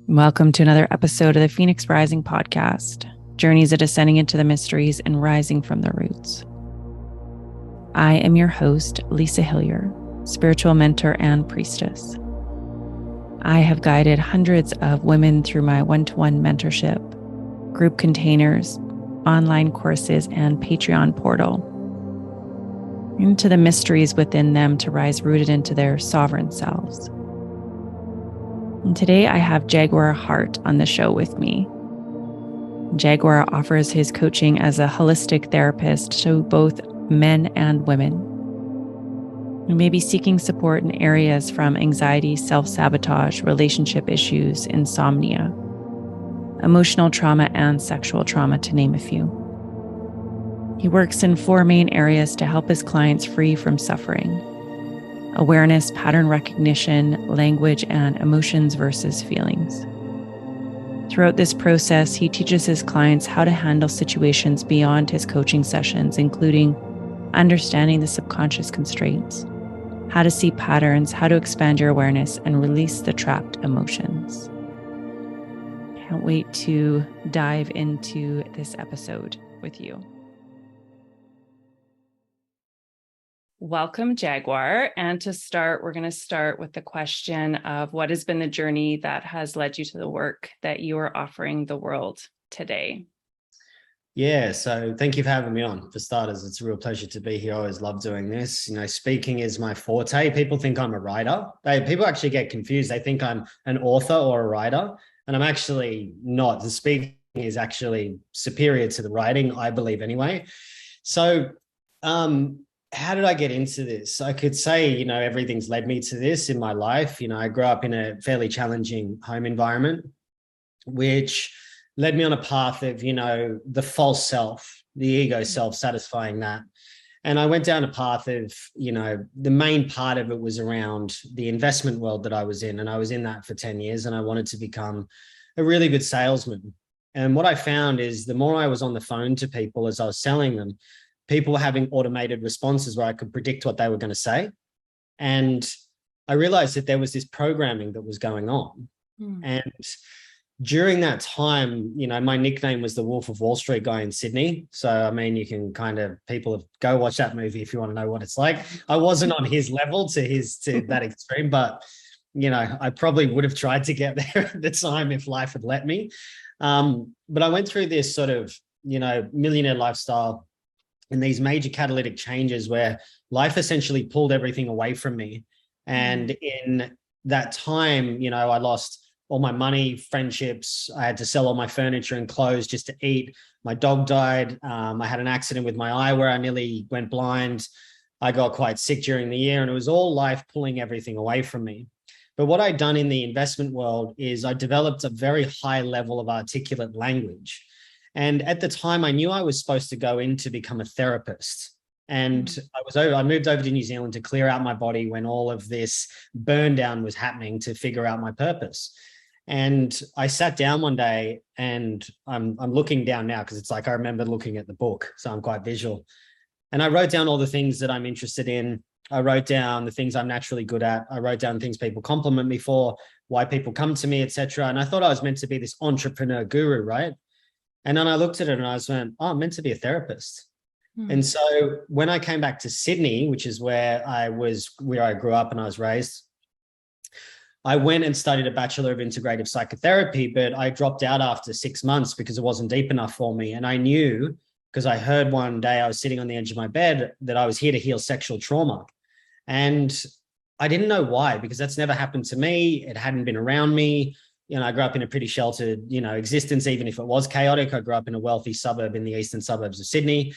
Welcome to another episode of the Phoenix Rising podcast, journeys of descending into the mysteries and rising from the roots. I am your host, Lisa Hillier, spiritual mentor and priestess. I have guided hundreds of women through my one-to-one mentorship, group containers, online courses, and Patreon portal into the mysteries within them to rise rooted into their sovereign selves. And today I have Jaguar Hart on the show with me. Jaguar offers his coaching as a holistic therapist to both men and women who may be seeking support in areas from anxiety, self-sabotage, relationship issues, insomnia, emotional trauma, and sexual trauma, to name a few. He works in four main areas to help his clients free from suffering: awareness, pattern recognition, language, and emotions versus feelings. Throughout this process, he teaches his clients how to handle situations beyond his coaching sessions, including understanding the subconscious constraints, how to see patterns, how to expand your awareness, and release the trapped emotions. Can't wait to dive into this episode with you. Welcome, Jaguar. And to start, we're going to start with the question of what has been the journey that has led you to the work that you are offering the world today? Yeah, so thank you for having me on. For starters, it's a real pleasure to be here. I always love doing this. Speaking is my forte. People think I'm a writer. People actually get confused. They think I'm an author or a writer, and I'm actually not. The speaking is actually superior to the writing, I believe anyway. So, how did I get into this? I could say, everything's led me to this in my life. I grew up in a fairly challenging home environment, which led me on a path of, the false self, the ego self, satisfying that. And I went down a path of, the main part of it was around the investment world that I was in. And I was in that for 10 years and I wanted to become a really good salesman. And what I found is the more I was on the phone to people as I was selling them, people were having automated responses where I could predict what they were going to say. And I realized that there was this programming that was going on. And during that time, my nickname was the Wolf of Wall Street guy in Sydney. So, I mean, you can go watch that movie if you want to know what it's like. I wasn't on his level to that extreme, but, I probably would have tried to get there at the time if life had let me. But I went through this sort of, millionaire lifestyle and these major catalytic changes where life essentially pulled everything away from me. And in that time, I lost all my money, friendships. I had to sell all my furniture and clothes just to eat. My dog died. I had an accident with my eye where I nearly went blind. I got quite sick during the year, and it was all life pulling everything away from me. But what I'd done in the investment world is I developed a very high level of articulate language. And at the time, I knew I was supposed to go in to become a therapist. And I moved over to New Zealand to clear out my body when all of this burn down was happening to figure out my purpose. And I sat down one day, and I'm looking down now because it's like I remember looking at the book, so I'm quite visual. And I wrote down all the things that I'm interested in. I wrote down the things I'm naturally good at. I wrote down things people compliment me for, why people come to me, etc. And I thought I was meant to be this entrepreneur guru, right? And then I looked at it and I went, oh, I'm meant to be a therapist. And so when I came back to Sydney, which is where I grew up and I was raised, I went and studied a Bachelor of Integrative Psychotherapy, but I dropped out after 6 months because it wasn't deep enough for me. And I knew, because I heard one day I was sitting on the edge of my bed, that I was here to heal sexual trauma. And I didn't know why, because that's never happened to me. It hadn't been around me. I grew up in a pretty sheltered, existence, even if it was chaotic. I grew up in a wealthy suburb in the eastern suburbs of Sydney.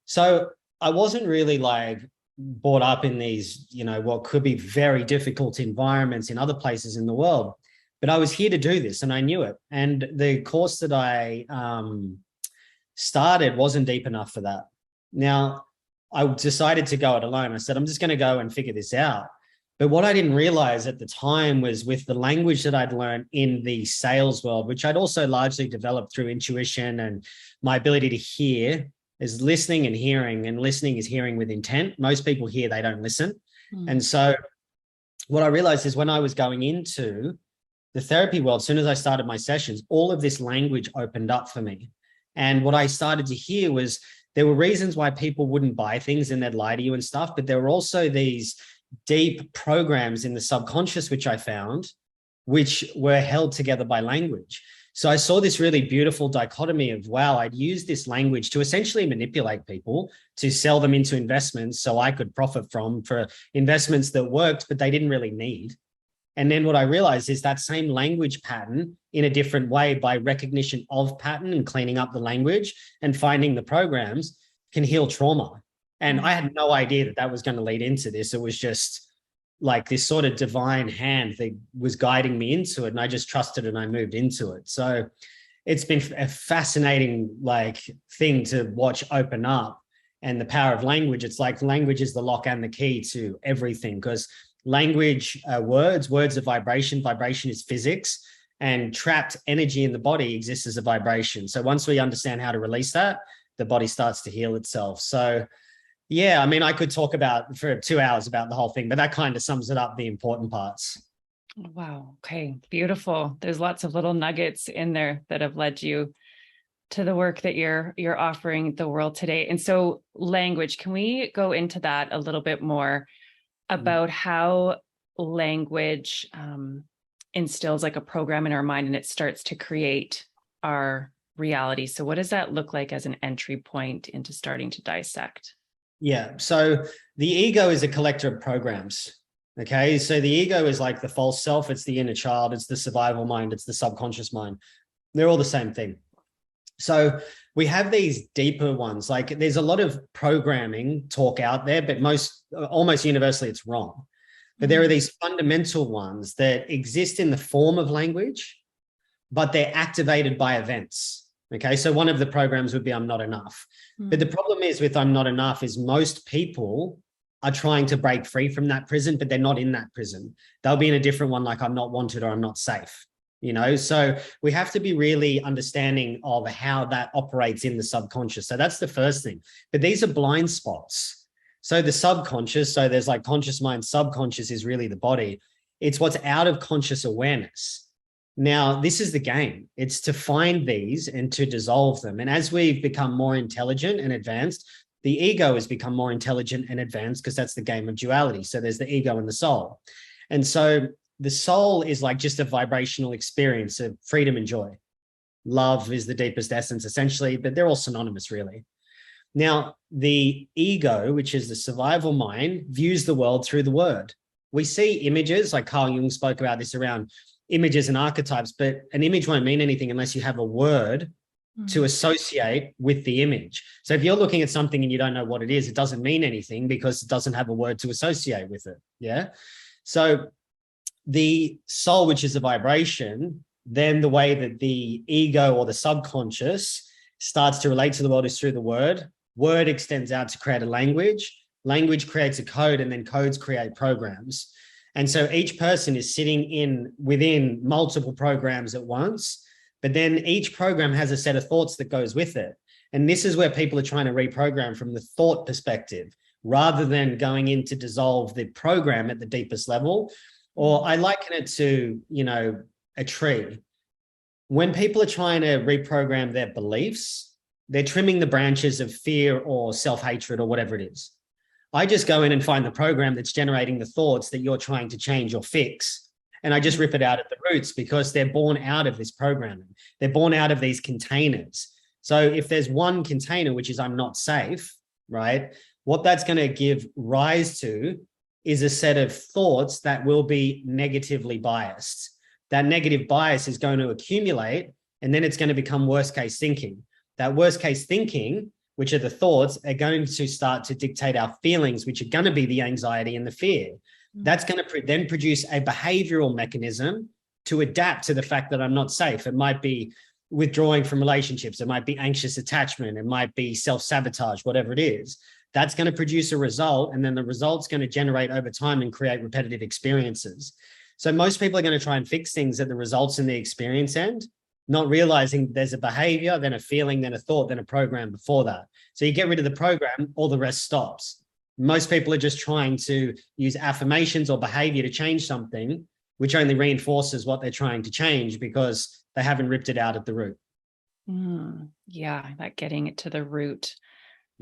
So I wasn't really brought up in these, what could be very difficult environments in other places in the world. But I was here to do this and I knew it. And the course that I started wasn't deep enough for that. Now, I decided to go it alone. I said, I'm just going to go and figure this out. But what I didn't realize at the time was with the language that I'd learned in the sales world, which I'd also largely developed through intuition and my ability to hear, is listening and hearing, and listening is hearing with intent. Most people hear, they don't listen. And so what I realized is when I was going into the therapy world, as soon as I started my sessions, all of this language opened up for me. And what I started to hear was there were reasons why people wouldn't buy things and they'd lie to you and stuff, but there were also these deep programs in the subconscious, which I found, which were held together by language. So I saw this really beautiful dichotomy of, wow, I'd use this language to essentially manipulate people, to sell them into investments so I could profit from for investments that worked, but they didn't really need. And then what I realized is that same language pattern in a different way, by recognition of pattern and cleaning up the language and finding the programs, can heal trauma. And I had no idea that that was going to lead into this. It was just like this sort of divine hand that was guiding me into it. And I just trusted and I moved into it. So it's been a fascinating like thing to watch open up. And the power of language, it's like language is the lock and the key to everything, because language, words are vibration. Vibration is physics, and trapped energy in the body exists as a vibration. So once we understand how to release that, the body starts to heal itself. So yeah, I mean, I could talk about for 2 hours about the whole thing, but that kind of sums it up, the important parts. Wow. Okay. Beautiful. There's lots of little nuggets in there that have led you to the work that you're offering the world today. And so language, can we go into that a little bit more about how language instills like a program in our mind and it starts to create our reality? So what does that look like as an entry point into starting to dissect? Yeah. So the ego is a collector of programs. Okay. So the ego is like the false self. It's the inner child. It's the survival mind. It's the subconscious mind. They're all the same thing. So we have these deeper ones. Like there's a lot of programming talk out there, but almost universally it's wrong. But there are these fundamental ones that exist in the form of language, but they're activated by events. Okay, so one of the programs would be I'm not enough. But the problem is with I'm not enough is most people are trying to break free from that prison, but they're not in that prison. They'll be in a different one, like I'm not wanted or I'm not safe. So we have to be really understanding of how that operates in the subconscious. So that's the first thing. But these are blind spots. So the subconscious, so there's like conscious mind, subconscious is really the body. It's what's out of conscious awareness. Now, this is the game. It's to find these and to dissolve them. And as we've become more intelligent and advanced, the ego has become more intelligent and advanced, because that's the game of duality. So there's the ego and the soul. And so the soul is like just a vibrational experience of freedom and joy. Love is the deepest essence, essentially, but they're all synonymous, really. Now, the ego, which is the survival mind, views the world through the word. We see images, like Carl Jung spoke about this around images and archetypes, but an image won't mean anything unless you have a word to associate with the image. So if you're looking at something and you don't know what it is, it doesn't mean anything because it doesn't have a word to associate with it. Yeah. So the soul, which is a vibration, then the way that the ego or the subconscious starts to relate to the world is through the word. Word extends out to create a language. Language creates a code, and then codes create programs. And so each person is sitting within multiple programs at once, but then each program has a set of thoughts that goes with it. And this is where people are trying to reprogram from the thought perspective, rather than going in to dissolve the program at the deepest level. Or I liken it to, a tree. When people are trying to reprogram their beliefs, they're trimming the branches of fear or self-hatred or whatever it is. I just go in and find the program that's generating the thoughts that you're trying to change or fix. And I just rip it out at the roots, because they're born out of this programming. They're born out of these containers. So if there's one container, which is I'm not safe, right? What that's going to give rise to is a set of thoughts that will be negatively biased. That negative bias is going to accumulate, and then it's going to become worst case thinking. That worst case thinking, which are the thoughts, are going to start to dictate our feelings, which are going to be the anxiety and the fear. That's going to then produce a behavioral mechanism to adapt to the fact that I'm not safe. It might be withdrawing from relationships. It might be anxious attachment. It might be self-sabotage, whatever it is. That's going to produce a result, and then the result's going to generate over time and create repetitive experiences. So most people are going to try and fix things at the results in the experience end, not realizing there's a behavior, then a feeling, then a thought, then a program before that. So you get rid of the program, all the rest stops. Most people are just trying to use affirmations or behavior to change something, which only reinforces what they're trying to change because they haven't ripped it out at the root. Yeah, that getting it to the root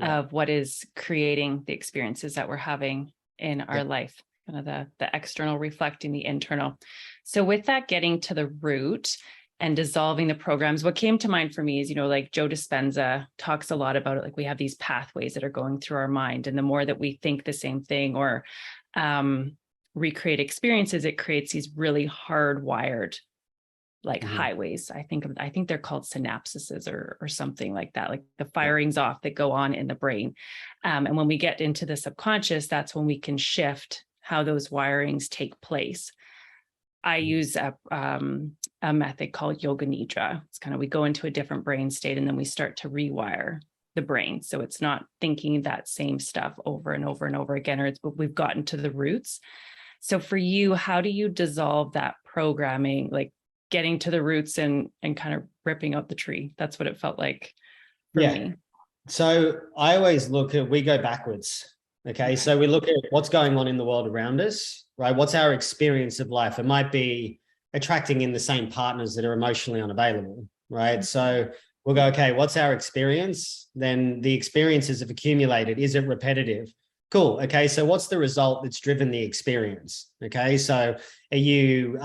of what is creating the experiences that we're having in our life, kind of the external reflecting the internal. So with that getting to the root and dissolving the programs, what came to mind for me is, like Joe Dispenza talks a lot about it. Like we have these pathways that are going through our mind, and the more that we think the same thing or recreate experiences, it creates these really hardwired highways. I think they're called synapses or something like that, like the firings off that go on in the brain. And when we get into the subconscious, that's when we can shift how those wirings take place. I use a method called yoga nidra. It's kind of, we go into a different brain state and then we start to rewire the brain. So it's not thinking that same stuff over and over and over again, or we've gotten to the roots. So for you, how do you dissolve that programming, like getting to the roots and kind of ripping out the tree? That's what it felt like for me. So I always we go backwards. Okay. So we look at what's going on in the world around us, right? What's our experience of life? It might be attracting in the same partners that are emotionally unavailable, right? So we'll go, okay, what's our experience? Then the experiences have accumulated. Is it repetitive? Cool. Okay. So what's the result that's driven the experience? Okay. So are you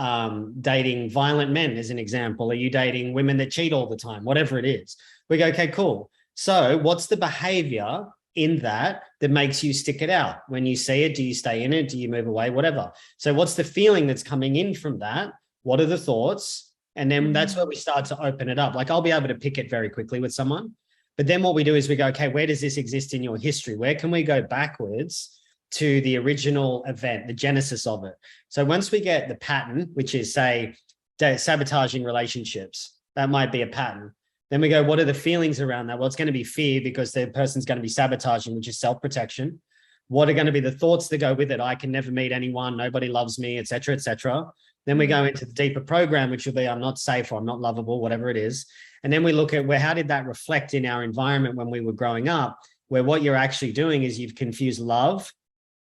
dating violent men as an example? Are you dating women that cheat all the time? Whatever it is. We go, okay, cool. So what's the behavior in that makes you stick it out? When you see it, do you stay in it? Do you move away? Whatever. So what's the feeling that's coming in from that? What are the thoughts? And then that's where we start to open it up. Like I'll be able to pick it very quickly with someone. But then what we do is we go, okay, where does this exist in your history? Where can we go backwards to the original event, the genesis of it? So once we get the pattern, which is, say, sabotaging relationships, that might be a pattern. Then we go, what are the feelings around that? Well, it's going to be fear because the person's going to be sabotaging, which is self-protection. What are going to be the thoughts that go with it? I can never meet anyone. Nobody loves me, et cetera, et cetera. Then we go into the deeper program, which will be, I'm not safe or I'm not lovable, whatever it is. And then we look at how did that reflect in our environment when we were growing up, where what you're actually doing is you've confused love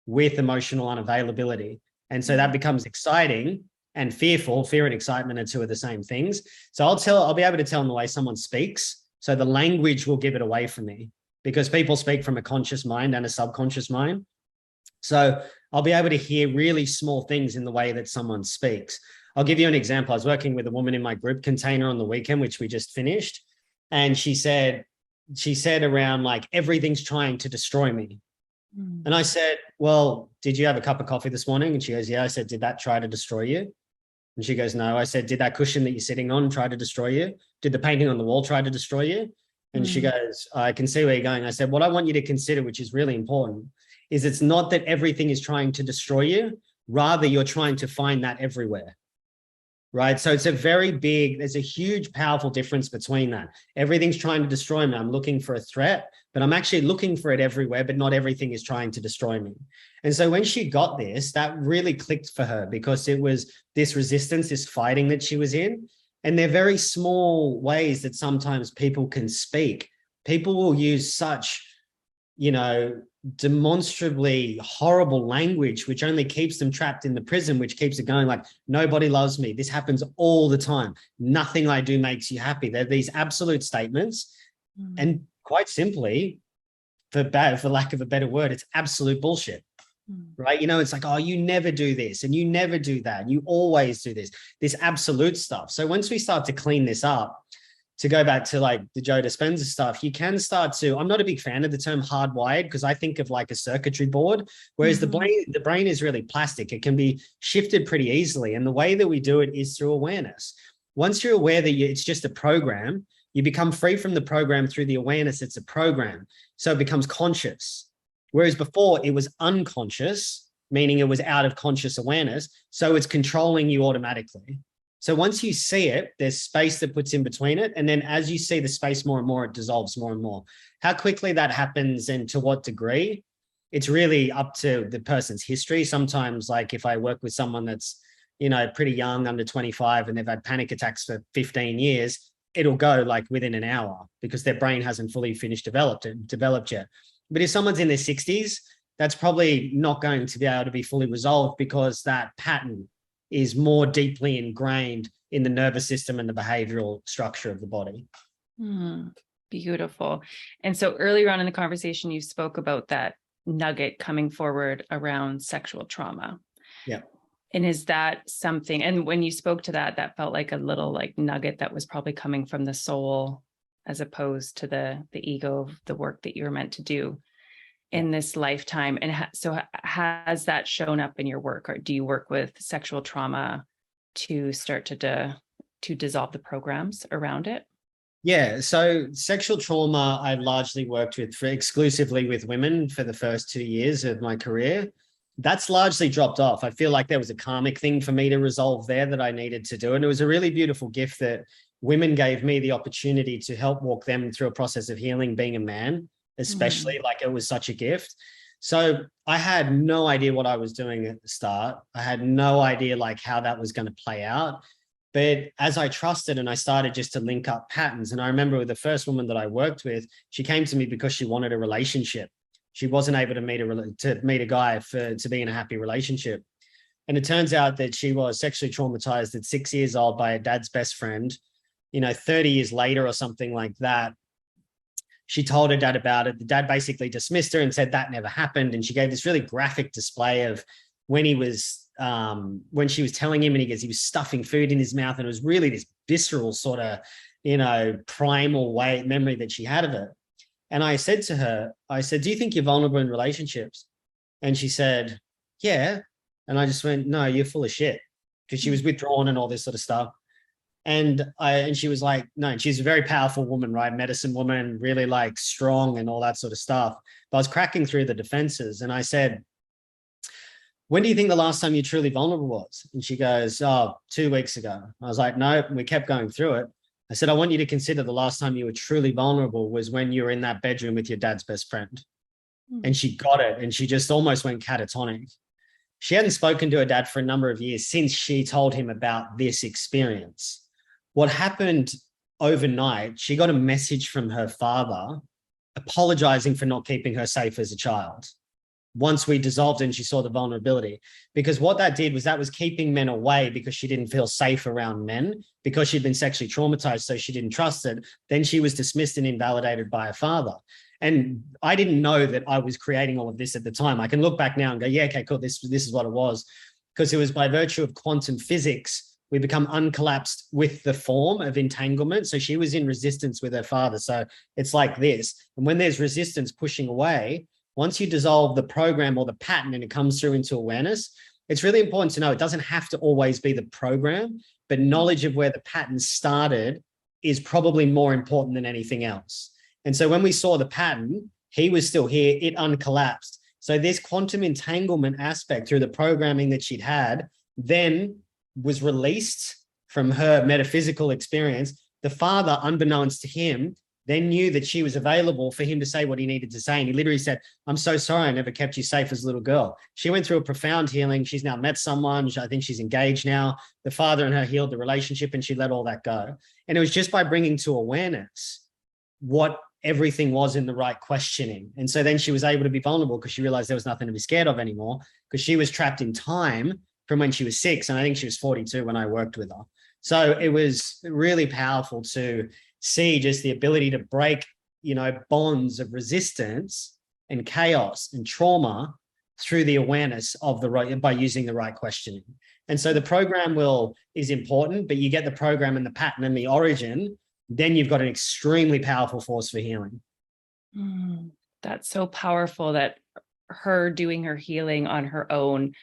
with emotional unavailability. And so that becomes exciting and fearful. Fear and excitement are two of the same things. So I'll be able to tell in the way someone speaks. So the language will give it away from me because people speak from a conscious mind and a subconscious mind. So I'll be able to hear really small things in the way that someone speaks. I'll give you an example. I was working with a woman in my group container on the weekend, which we just finished. And she said around like, everything's trying to destroy me. And I said, well, did you have a cup of coffee this morning? And she goes, yeah. I said, did that try to destroy you? And she goes, no. I said, did that cushion that you're sitting on try to destroy you? Did the painting on the wall try to destroy you? And she goes, I can see where you're going. I said, what I want you to consider, which is really important, is it's not that everything is trying to destroy you. Rather, you're trying to find that everywhere. Right. So there's a huge, powerful difference between that. Everything's trying to destroy me. I'm looking for a threat, but I'm actually looking for it everywhere, but not everything is trying to destroy me. And so when she got this, that really clicked for her because it was this resistance, this fighting that she was in. And they're very small ways that sometimes people can speak. People will use such, demonstrably horrible language, which only keeps them trapped in the prison, which keeps it going like, nobody loves me. This happens all the time. Nothing I do makes you happy. They're these absolute statements. And quite simply, for lack of a better word, it's absolute bullshit. Right? It's like, oh, you never do this and you never do that. You always do this absolute stuff. So once we start to clean this up, to go back to like the Joe Dispenza stuff, you can start to, I'm not a big fan of the term hardwired because I think of like a circuitry board, whereas the brain is really plastic. It can be shifted pretty easily. And the way that we do it is through awareness. Once you're aware that it's just a program, you become free from the program through the awareness. It's a program. So it becomes conscious. Whereas before it was unconscious, meaning it was out of conscious awareness. So it's controlling you automatically. So once you see it, there's space that puts in between it. And then as you see the space more and more, it dissolves more and more. How quickly that happens and to what degree, it's really up to the person's history. Sometimes like if I work with someone that's, pretty young, under 25, and they've had panic attacks for 15 years, it'll go like within an hour because their brain hasn't fully finished developed yet. But if someone's in their 60s, that's probably not going to be able to be fully resolved because that pattern is more deeply ingrained in the nervous system and the behavioral structure of the body. Beautiful. And so earlier on in the conversation, you spoke about that nugget coming forward around sexual trauma. Yeah. And is that something, and when you spoke to that, that felt like a little like nugget that was probably coming from the soul as opposed to the ego of the work that you were meant to do in this lifetime. And so has that shown up in your work, or do you work with sexual trauma to start to dissolve the programs around it? Yeah, so sexual trauma, I largely worked with exclusively with women for the first 2 years of my career. That's largely dropped off. I feel like there was a karmic thing for me to resolve there that I needed to do. And it was a really beautiful gift that women gave me the opportunity to help walk them through a process of healing, being a man, especially. Like, it was such a gift. So I had no idea what I was doing at the start. I had no idea like how that was going to play out. But as I trusted and I started just to link up patterns, and I remember with the first woman that I worked with, she came to me because she wanted a relationship. She wasn't able to meet a guy to be in a happy relationship. And it turns out that she was sexually traumatized at 6 years old by her dad's best friend. 30 years later or something like that, she told her dad about it. The dad basically dismissed her and said that never happened. And she gave this really graphic display of when she was telling him, and he was stuffing food in his mouth. And it was really this visceral sort of, primal memory that she had of it. And I said to her, do you think you're vulnerable in relationships? And she said, yeah. And I just went, no, you're full of shit. Because she was withdrawn and all this sort of stuff. And she was like, no, and she's a very powerful woman, right? Medicine woman, really like strong and all that sort of stuff. But I was cracking through the defenses and I said, when do you think the last time you truly vulnerable was? And she goes, 2 weeks ago. I was like, no, we kept going through it. I said, I want you to consider the last time you were truly vulnerable was when you were in that bedroom with your dad's best friend. And she got it. And she just almost went catatonic. She hadn't spoken to her dad for a number of years since she told him about this experience. What happened overnight, she got a message from her father apologizing for not keeping her safe as a child. Once we dissolved and she saw the vulnerability, because what that did was that was keeping men away because she didn't feel safe around men because she'd been sexually traumatized. So she didn't trust it. Then she was dismissed and invalidated by her father. And I didn't know that I was creating all of this at the time. I can look back now and go, yeah, okay, cool. This is what it was, because it was by virtue of quantum physics, we become uncollapsed with the form of entanglement. So she was in resistance with her father. So it's like this. And when there's resistance pushing away, once you dissolve the program or the pattern and it comes through into awareness, it's really important to know it doesn't have to always be the program, but knowledge of where the pattern started is probably more important than anything else. And so when we saw the pattern, he was still here, it uncollapsed. So this quantum entanglement aspect through the programming that she'd had then was released from her metaphysical experience. The father, unbeknownst to him, then knew that she was available for him to say what he needed to say. And he literally said, I'm so sorry I never kept you safe as a little girl. She went through a profound healing. She's now met someone. I think she's engaged now. The father and her healed the relationship and she let all that go. And it was just by bringing to awareness what everything was in the right questioning. And so then she was able to be vulnerable because she realized there was nothing to be scared of anymore, because she was trapped in time from when she was 6. And I think she was 42 when I worked with her. So it was really powerful to see just the ability to break, bonds of resistance and chaos and trauma through the awareness of by using the right questioning. And so the program is important, but you get the program and the pattern and the origin, then you've got an extremely powerful force for healing. That's so powerful that her doing her healing on her own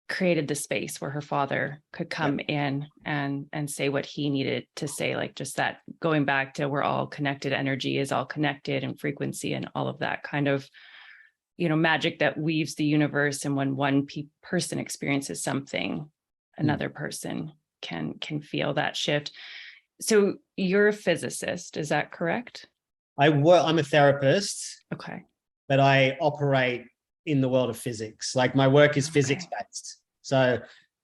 created the space where her father could come in and say what he needed to say, like just that going back to we're all connected, energy is all connected, and frequency and all of that kind of, magic that weaves the universe. And when one person experiences something, another person can feel that shift. So you're a physicist, is that correct? I'm a therapist. Okay. But I operate in the world of physics. Like my work is physics based. So,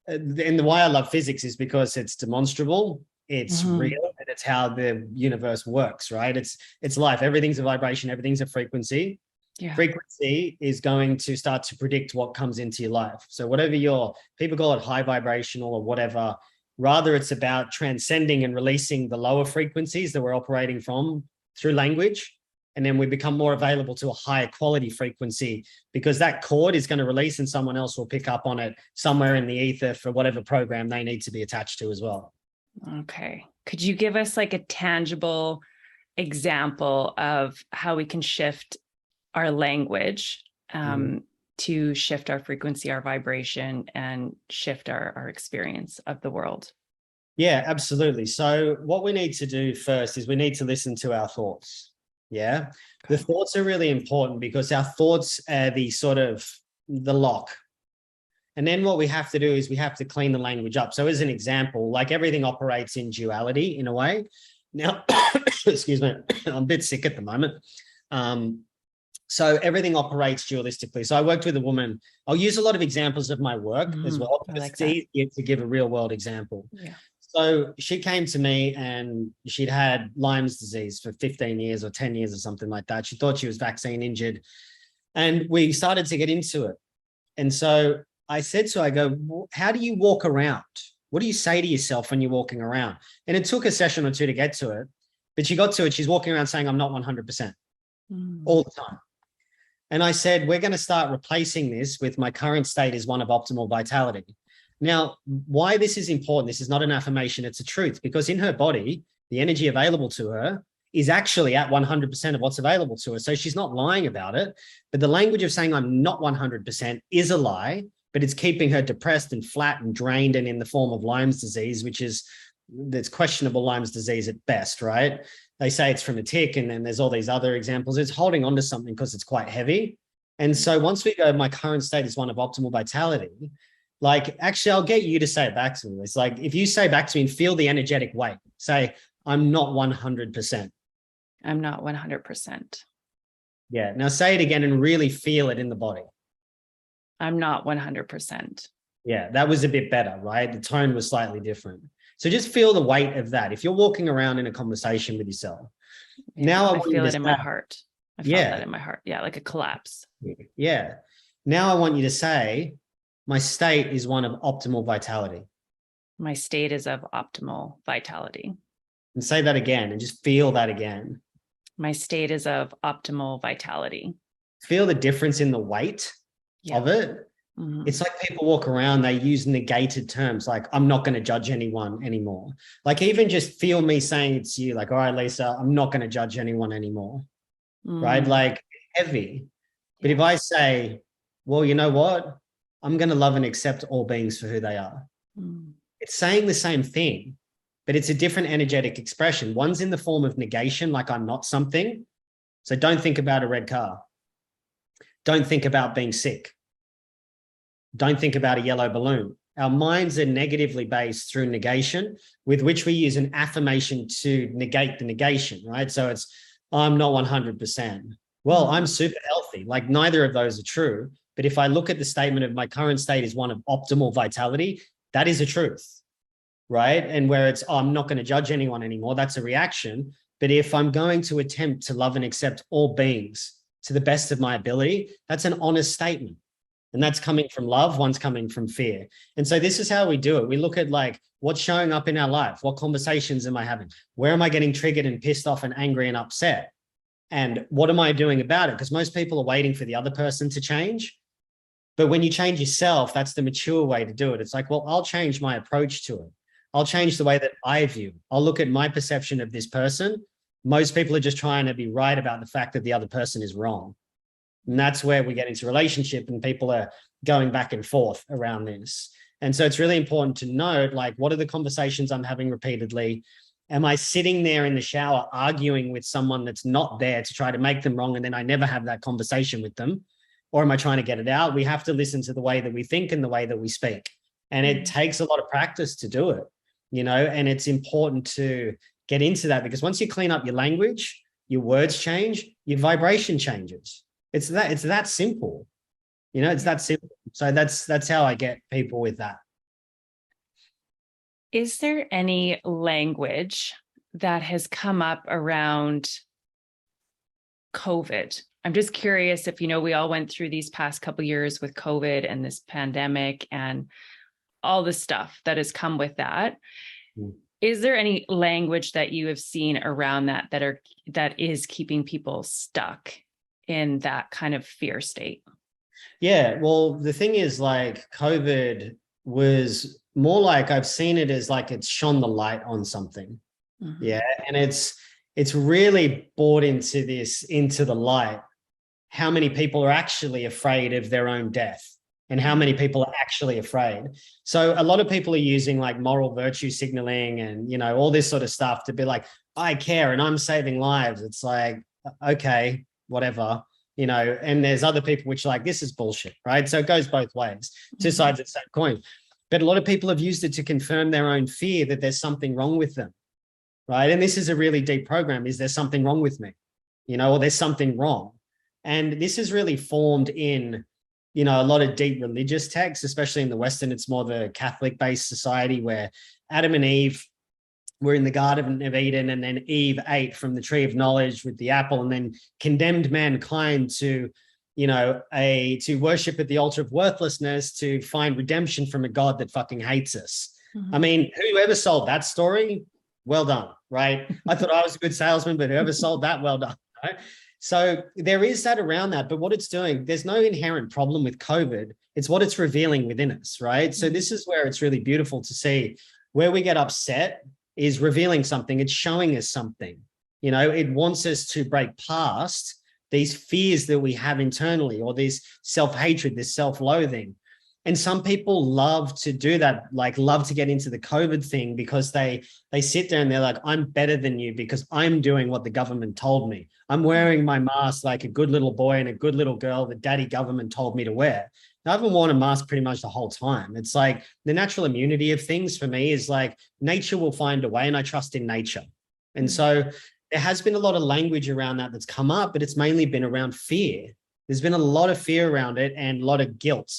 and the why I love physics is because it's demonstrable, it's real, and it's how the universe works, right? It's life. Everything's a vibration, everything's a frequency. Yeah. Frequency is going to start to predict what comes into your life. So whatever people call it high vibrational or whatever, rather it's about transcending and releasing the lower frequencies that we're operating from through language. And then we become more available to a higher quality frequency, because that chord is going to release and someone else will pick up on it somewhere in the ether for whatever program they need to be attached to as well. Okay. Could you give us like a tangible example of how we can shift our language to shift our frequency, our vibration, and shift our experience of the world? Yeah, absolutely. So what we need to do first is we need to listen to our thoughts. Yeah. Okay. The thoughts are really important because our thoughts are the lock. And then what we have to do is we have to clean the language up. So as an example, like everything operates in duality in a way. Now, excuse me, I'm a bit sick at the moment. So everything operates dualistically. So I worked with a woman. I'll use a lot of examples of my work as well, because it's easier to give a real world example. Yeah. So she came to me and she'd had Lyme's disease for 15 years or 10 years or something like that. She thought she was vaccine injured. And we started to get into it. And so I said to her, I go, how do you walk around? What do you say to yourself when you're walking around? And it took a session or two to get to it. But she got to it. She's walking around saying, I'm not 100% all the time. And I said, we're going to start replacing this with my current state is one of optimal vitality. Now, why this is important, this is not an affirmation, it's a truth, because in her body, the energy available to her is actually at 100% of what's available to her. So she's not lying about it, but the language of saying I'm not 100% is a lie, but it's keeping her depressed and flat and drained and in the form of Lyme's disease, which is, that's questionable Lyme's disease at best, right? They say it's from a tick, and then there's all these other examples. It's holding on to something because it's quite heavy. And so once we go, my current state is one of optimal vitality, like, actually, I'll get you to say it back to me. It's like, if you say back to me and feel the energetic weight, say, I'm not 100%. I'm not 100%. Yeah. Now say it again and really feel it in the body. I'm not 100%. Yeah, that was a bit better, right? The tone was slightly different. So just feel the weight of that. If you're walking around in a conversation with yourself, now I feel it in my heart. I felt that in my heart. Yeah, like a collapse. Yeah. Now I want you to say, my state is one of optimal vitality. My state is of optimal vitality. And say that again and just feel that again. My state is of optimal vitality. Feel the difference in the weight of it. Mm-hmm. It's like people walk around, they use negated terms like, I'm not going to judge anyone anymore. Like, even just feel me saying it to you, like, all right, Lisa, I'm not going to judge anyone anymore. Right? Like, heavy. But if I say, well, you know what? I'm going to love and accept all beings for who they are. It's saying the same thing, but it's a different energetic expression. One's in the form of negation, like I'm not something. So don't think about a red car. Don't think about being sick. Don't think about a yellow balloon. Our minds are negatively based through negation, with which we use an affirmation to negate the negation, right? So it's, I'm not 100%. Well, I'm super healthy. Like, neither of those are true. But if I look at the statement of my current state is one of optimal vitality, that is a truth, right? And where it's, oh, I'm not going to judge anyone anymore, that's a reaction. But if I'm going to attempt to love and accept all beings to the best of my ability, that's an honest statement. And that's coming from love, one's coming from fear. And so this is how we do it. We look at, like, what's showing up in our life. What conversations am I having? Where am I getting triggered and pissed off and angry and upset? And what am I doing about it? Because most people are waiting for the other person to change. But when you change yourself, that's the mature way to do it. It's like, well, I'll change my approach to it. I'll change the way that I view. I'll look at my perception of this person. Most people are just trying to be right about the fact that the other person is wrong. And that's where we get into relationship, and people are going back and forth around this. And so it's really important to note, like, what are the conversations I'm having repeatedly? Am I sitting there in the shower arguing with someone that's not there to try to make them wrong, and then I never have that conversation with them? Or am I trying to get it out? We have to listen to the way that we think and the way that we speak. And it takes a lot of practice to do it, you know, and it's important to get into that, because once you clean up your language, your words change, your vibration changes. It's that simple, you know, it's that simple. So that's how I get people with that. Is there any language that has come up around COVID I'm just curious if, we all went through these past couple of years with COVID and this pandemic and all the stuff that has come with that. Mm. Is there any language that you have seen around that is keeping people stuck in that kind of fear state? Yeah, well, the thing is, like, COVID was more like, I've seen it as like it's shone the light on something. Mm-hmm. Yeah. And it's really brought into the light how many people are actually afraid of their own death and how many people are actually afraid. So a lot of people are using like moral virtue signaling and, all this sort of stuff to be like, I care and I'm saving lives. It's like, okay, whatever, and there's other people which are like, this is bullshit, right? So it goes both ways, two sides of the same coin. But a lot of people have used it to confirm their own fear that there's something wrong with them, right? And this is a really deep program. Is there something wrong with me? Or there's something wrong. And this is really formed in, a lot of deep religious texts, especially in the Western. It's more the Catholic-based society where Adam and Eve were in the Garden of Eden, and then Eve ate from the tree of knowledge with the apple and then condemned mankind to, to worship at the altar of worthlessness, to find redemption from a God that fucking hates us. Mm-hmm. I mean, whoever sold that story, well done, right? I thought I was a good salesman, but whoever sold that, well done, right? So there is that around that, but what it's doing, there's no inherent problem with COVID. It's what it's revealing within us, right? So this is where it's really beautiful to see where we get upset is revealing something. It's showing us something, it wants us to break past these fears that we have internally, or this self-hatred, this self-loathing. And some people love to do that, like love to get into the COVID thing because they sit there and they're like, I'm better than you because I'm doing what the government told me. I'm wearing my mask like a good little boy and a good little girl that daddy government told me to wear. I haven't worn a mask pretty much the whole time. It's like the natural immunity of things for me is like nature will find a way, and I trust in nature. And so there has been a lot of language around that that's come up, but it's mainly been around fear. There's been a lot of fear around it and a lot of guilt.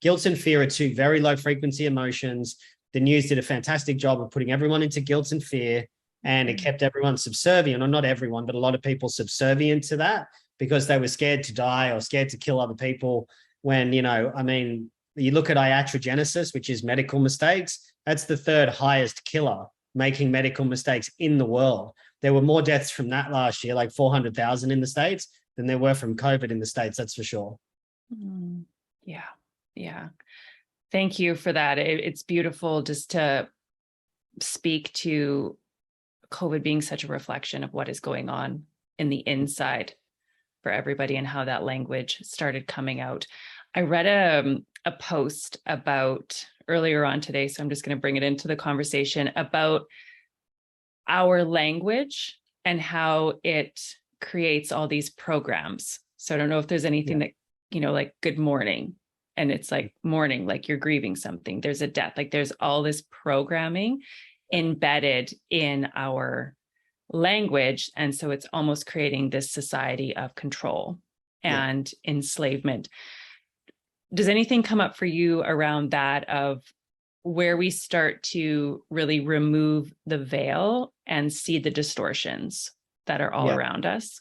Guilt and fear are two very low frequency emotions. The news did a fantastic job of putting everyone into guilt and fear, and it kept everyone subservient, or not everyone, but a lot of people subservient to that because they were scared to die or scared to kill other people. When, you look at iatrogenesis, which is medical mistakes, that's the third highest killer, making medical mistakes in the world. There were more deaths from that last year, like 400,000 in the States, than there were from COVID in the States, that's for sure. Yeah. Yeah. Thank you for that. It's beautiful just to speak to COVID being such a reflection of what is going on in the inside for everybody and how that language started coming out. I read a post about earlier on today, so I'm just going to bring it into the conversation about our language and how it creates all these programs. So I don't know if there's anything that, like good morning. And it's like mourning, like you're grieving something. There's a death, like there's all this programming embedded in our language. And so it's almost creating this society of control and enslavement. Does anything come up for you around that, of where we start to really remove the veil and see the distortions that are all around us?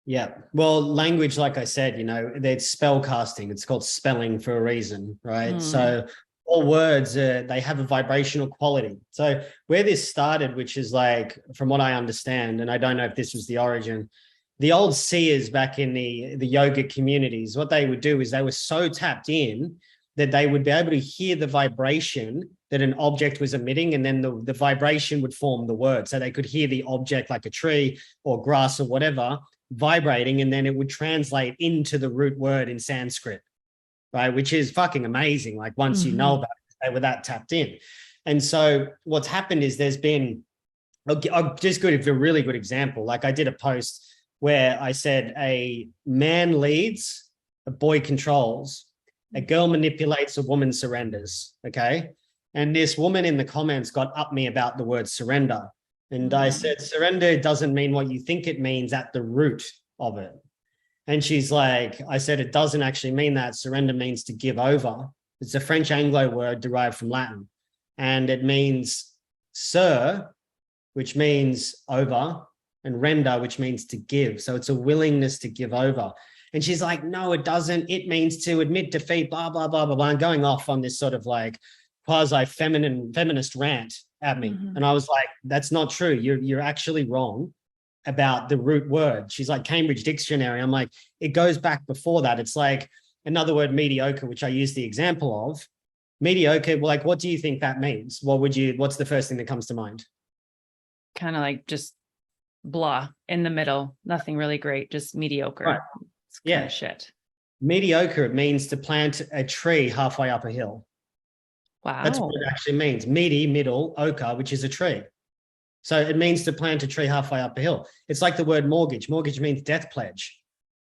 Yeah. Well, language, like I said, it's spell casting. It's called spelling for a reason, right? So all words, they have a vibrational quality. So where this started, which is like, from what I understand, and I don't know if this was the origin, the old seers back in the yoga communities, what they would do is they were so tapped in that they would be able to hear the vibration that an object was emitting, and then the vibration would form the word. So they could hear the object, like a tree or grass or whatever, vibrating, and then it would translate into the root word in Sanskrit, right? Which is fucking amazing. Like once you know about it, they were that tapped in. And so what's happened is there's been, I'll just give a really good example. Like I did a post where I said a man leads, a boy controls, a girl manipulates, a woman surrenders, okay? And this woman in the comments got up me about the word surrender. And I said, surrender doesn't mean what you think it means at the root of it. And she's like, I said, it doesn't actually mean that. Surrender means to give over. It's a French Anglo word derived from Latin. And it means sir, which means over, and render, which means to give. So it's a willingness to give over. And she's like, no, it doesn't. It means to admit defeat, blah, blah, blah, blah, blah. And going off on this sort of like feminist rant at me. Mm-hmm. And I was like, that's not true. You're actually wrong about the root word. She's like, Cambridge Dictionary. I'm like, it goes back before that. It's like another word, mediocre, which I use the example of. Mediocre, like, what do you think that means? What's the first thing that comes to mind? Kind of like just blah, in the middle, nothing really great, just mediocre. Right. It's kind of shit. Mediocre, it means to plant a tree halfway up a hill. Wow. That's what it actually means. Medi, middle, ochre, which is a tree. So it means to plant a tree halfway up a hill. It's like the word mortgage. Mortgage means death pledge.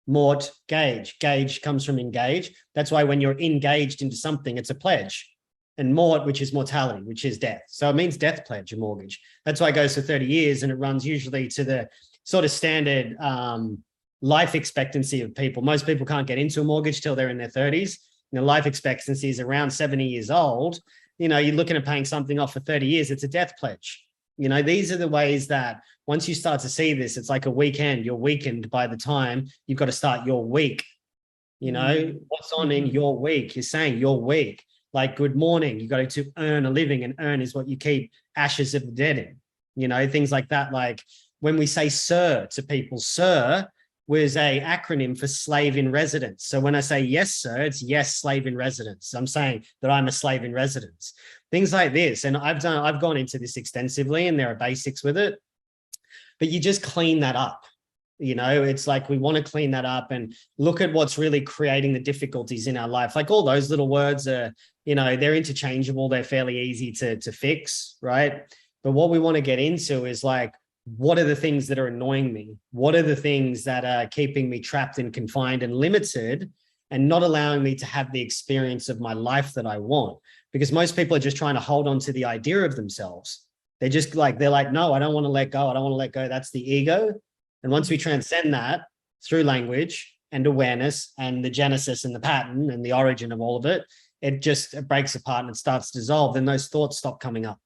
Mort, gage. Gage comes from engage. That's why when you're engaged into something, it's a pledge. And mort, which is mortality, which is death. So it means death pledge, a mortgage. That's why it goes for 30 years and it runs usually to the sort of standard life expectancy of people. Most people can't get into a mortgage till they're in their 30s. You know, life expectancy is around 70 years old. You know, you're looking at paying something off for 30 years. It's a death pledge. You know, these are the ways that once you start to see this, it's like a weekend. You're weakened by the time you've got to start your week. You know, what's on in your week? You're saying your week. Like, good morning. You got to earn a living, and earn is what you keep ashes of the dead in. You know, things like that. Like when we say sir to people, sir was a acronym for slave in residence. So when I say yes, sir, it's yes, slave in residence. I'm saying that I'm a slave in residence. Things like this. And I've gone into this extensively, and there are basics with it, but you just clean that up. You know, it's like we want to clean that up and look at what's really creating the difficulties in our life. Like all those little words are, you know, they're interchangeable. They're fairly easy to fix, right? But what we want to get into is like, what are the things that are annoying me? What are the things that are keeping me trapped and confined and limited and not allowing me to have the experience of my life that I want? Because most people are just trying to hold on to the idea of themselves. They're like, no, I don't want to let go. I don't want to let go. That's the ego. And once we transcend that through language and awareness and the genesis and the pattern and the origin of all of it, it breaks apart and it starts to dissolve. Then those thoughts stop coming up.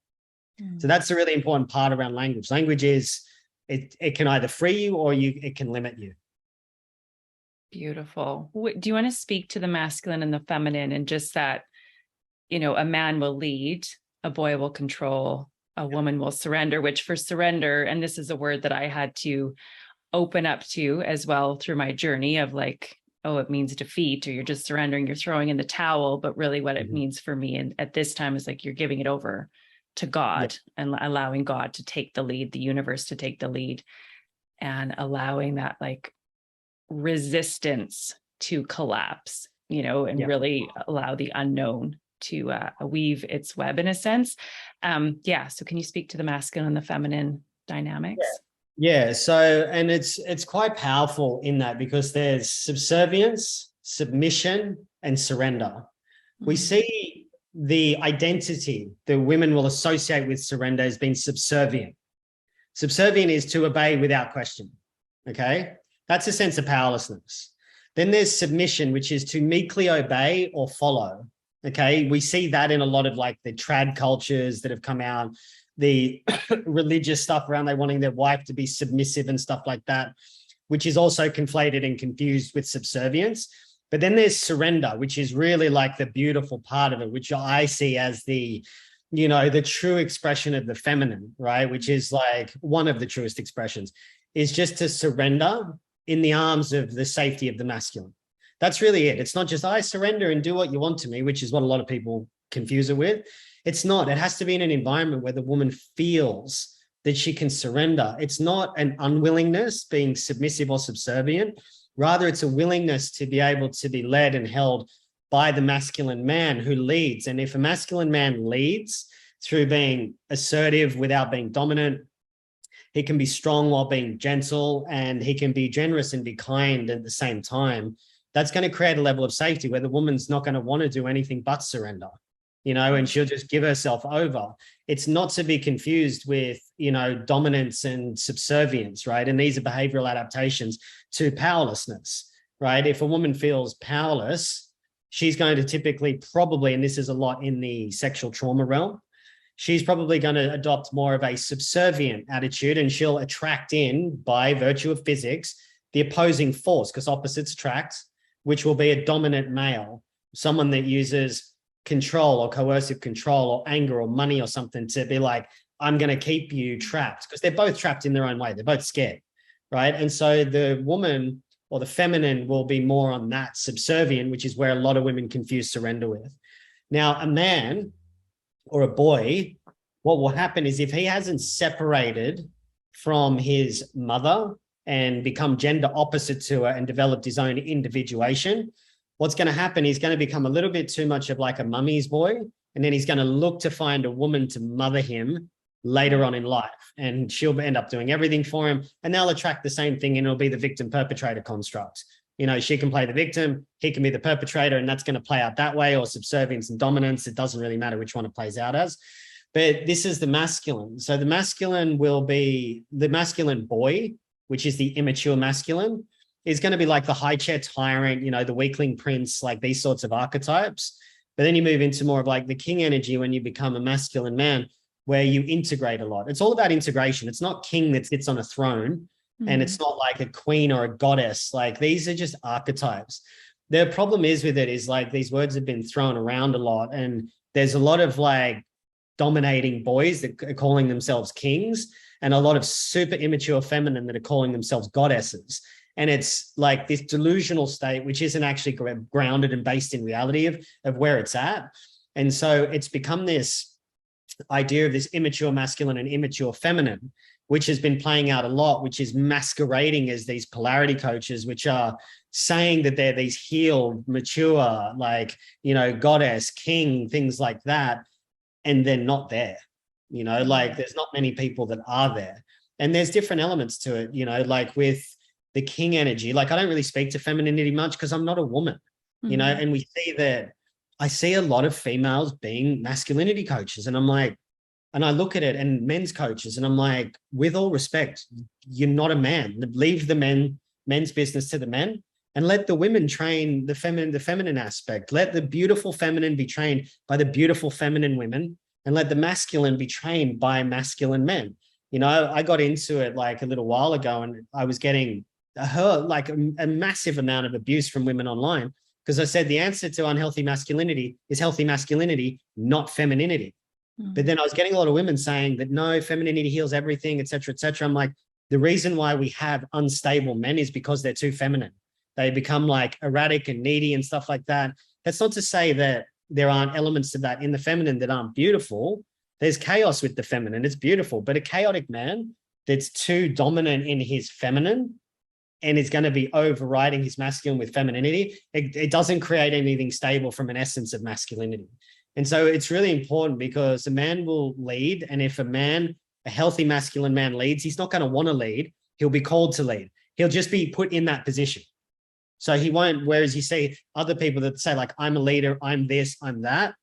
So that's a really important part around language. Language is, it can either free you or it can limit you. Beautiful. Do you want to speak to the masculine and the feminine, and just that, you know, a man will lead, a boy will control, a woman will surrender, which for surrender, and this is a word that I had to open up to as well through my journey of like, oh, it means defeat, or you're just surrendering, you're throwing in the towel. But really what it means for me and at this time is like, you're giving it over to God and allowing God to take the lead, the universe to take the lead, and allowing that like resistance to collapse, you know, and really allow the unknown to weave its web in a sense. So can you speak to the masculine and the feminine dynamics? Yeah. So, and it's quite powerful in that, because there's subservience, submission, and surrender. We see the identity that women will associate with surrender as being subservient. Subservient is to obey without question. Okay. That's a sense of powerlessness. Then there's submission, which is to meekly obey or follow. Okay. We see that in a lot of like the trad cultures that have come out, the religious stuff around they wanting their wife to be submissive and stuff like that, which is also conflated and confused with subservience. But then there's surrender, which is really like the beautiful part of it, which I see as the, you know, the true expression of the feminine, right? Which is like one of the truest expressions, is just to surrender in the arms of the safety of the masculine. That's really it. It's not just I surrender and do what you want to me, which is what a lot of people confuse it with. It's not. It has to be in an environment where the woman feels that she can surrender. It's not an unwillingness, being submissive or subservient. Rather, it's a willingness to be able to be led and held by the masculine man who leads. And if a masculine man leads through being assertive without being dominant, he can be strong while being gentle, and he can be generous and be kind at the same time. That's going to create a level of safety where the woman's not going to want to do anything but surrender, you know, and she'll just give herself over. It's not to be confused with, you know, dominance and subservience, right? And these are behavioral adaptations to powerlessness, right? If a woman feels powerless, she's going to typically probably, and this is a lot in the sexual trauma realm, she's probably going to adopt more of a subservient attitude, and she'll attract in, by virtue of physics, the opposing force, because opposites attract, which will be a dominant male, someone that uses control or coercive control or anger or money or something to be like, I'm going to keep you trapped, because they're both trapped in their own way. They're both scared, right? And so the woman or the feminine will be more on that subservient, which is where a lot of women confuse surrender with. Now, a man or a boy, what will happen is if he hasn't separated from his mother and become gender opposite to her and developed his own individuation, what's going to happen, he's going to become a little bit too much of like a mummy's boy. And then he's going to look to find a woman to mother him later on in life. And she'll end up doing everything for him. And they'll attract the same thing. And it'll be the victim perpetrator construct. You know, she can play the victim, he can be the perpetrator, and that's going to play out that way, or subservience and dominance. It doesn't really matter which one it plays out as. But this is the masculine. So the masculine will be the masculine boy, which is the immature masculine, is going to be like the high chair tyrant, you know, the weakling prince, like these sorts of archetypes. But then you move into more of like the king energy when you become a masculine man, where you integrate a lot. It's all about integration. It's not king that sits on a throne. And it's not like a queen or a goddess. Like, these are just archetypes. The problem is with it is like these words have been thrown around a lot, and there's a lot of like dominating boys that are calling themselves kings, and a lot of super immature feminine that are calling themselves goddesses. And it's like this delusional state, which isn't actually grounded and based in reality of where it's at. And so it's become this idea of this immature masculine and immature feminine, which has been playing out a lot, which is masquerading as these polarity coaches, which are saying that they're these healed, mature, like, you know, goddess, king, things like that. And they're not there, you know, like there's not many people that are there. And there's different elements to it, you know, like with the king energy, like I don't really speak to femininity much because I'm not a woman, you know, and we see that I see a lot of females being masculinity coaches, and I'm like, and I look at it, and men's coaches, and I'm like, with all respect, you're not a man. Leave the men's business to the men, and let the women train the feminine aspect. Let the beautiful feminine be trained by the beautiful feminine women, and let the masculine be trained by masculine men. You know, I got into it like a little while ago, and I was getting like a massive amount of abuse from women online, because I said the answer to unhealthy masculinity is healthy masculinity, not femininity. But then I was getting a lot of women saying that no, femininity heals everything, et cetera, et cetera. I'm like, the reason why we have unstable men is because they're too feminine. They become like erratic and needy and stuff like that. That's not to say that there aren't elements of that in the feminine that aren't beautiful. There's chaos with the feminine. It's beautiful. But a chaotic man that's too dominant in his feminine and is going to be overriding his masculine with femininity, it doesn't create anything stable from an essence of masculinity. And so it's really important, because a man will lead. And if a healthy masculine man leads, he's not going to want to lead. He'll be called to lead. He'll just be put in that position. So he won't, whereas you see other people that say like, I'm a leader, I'm this, I'm that.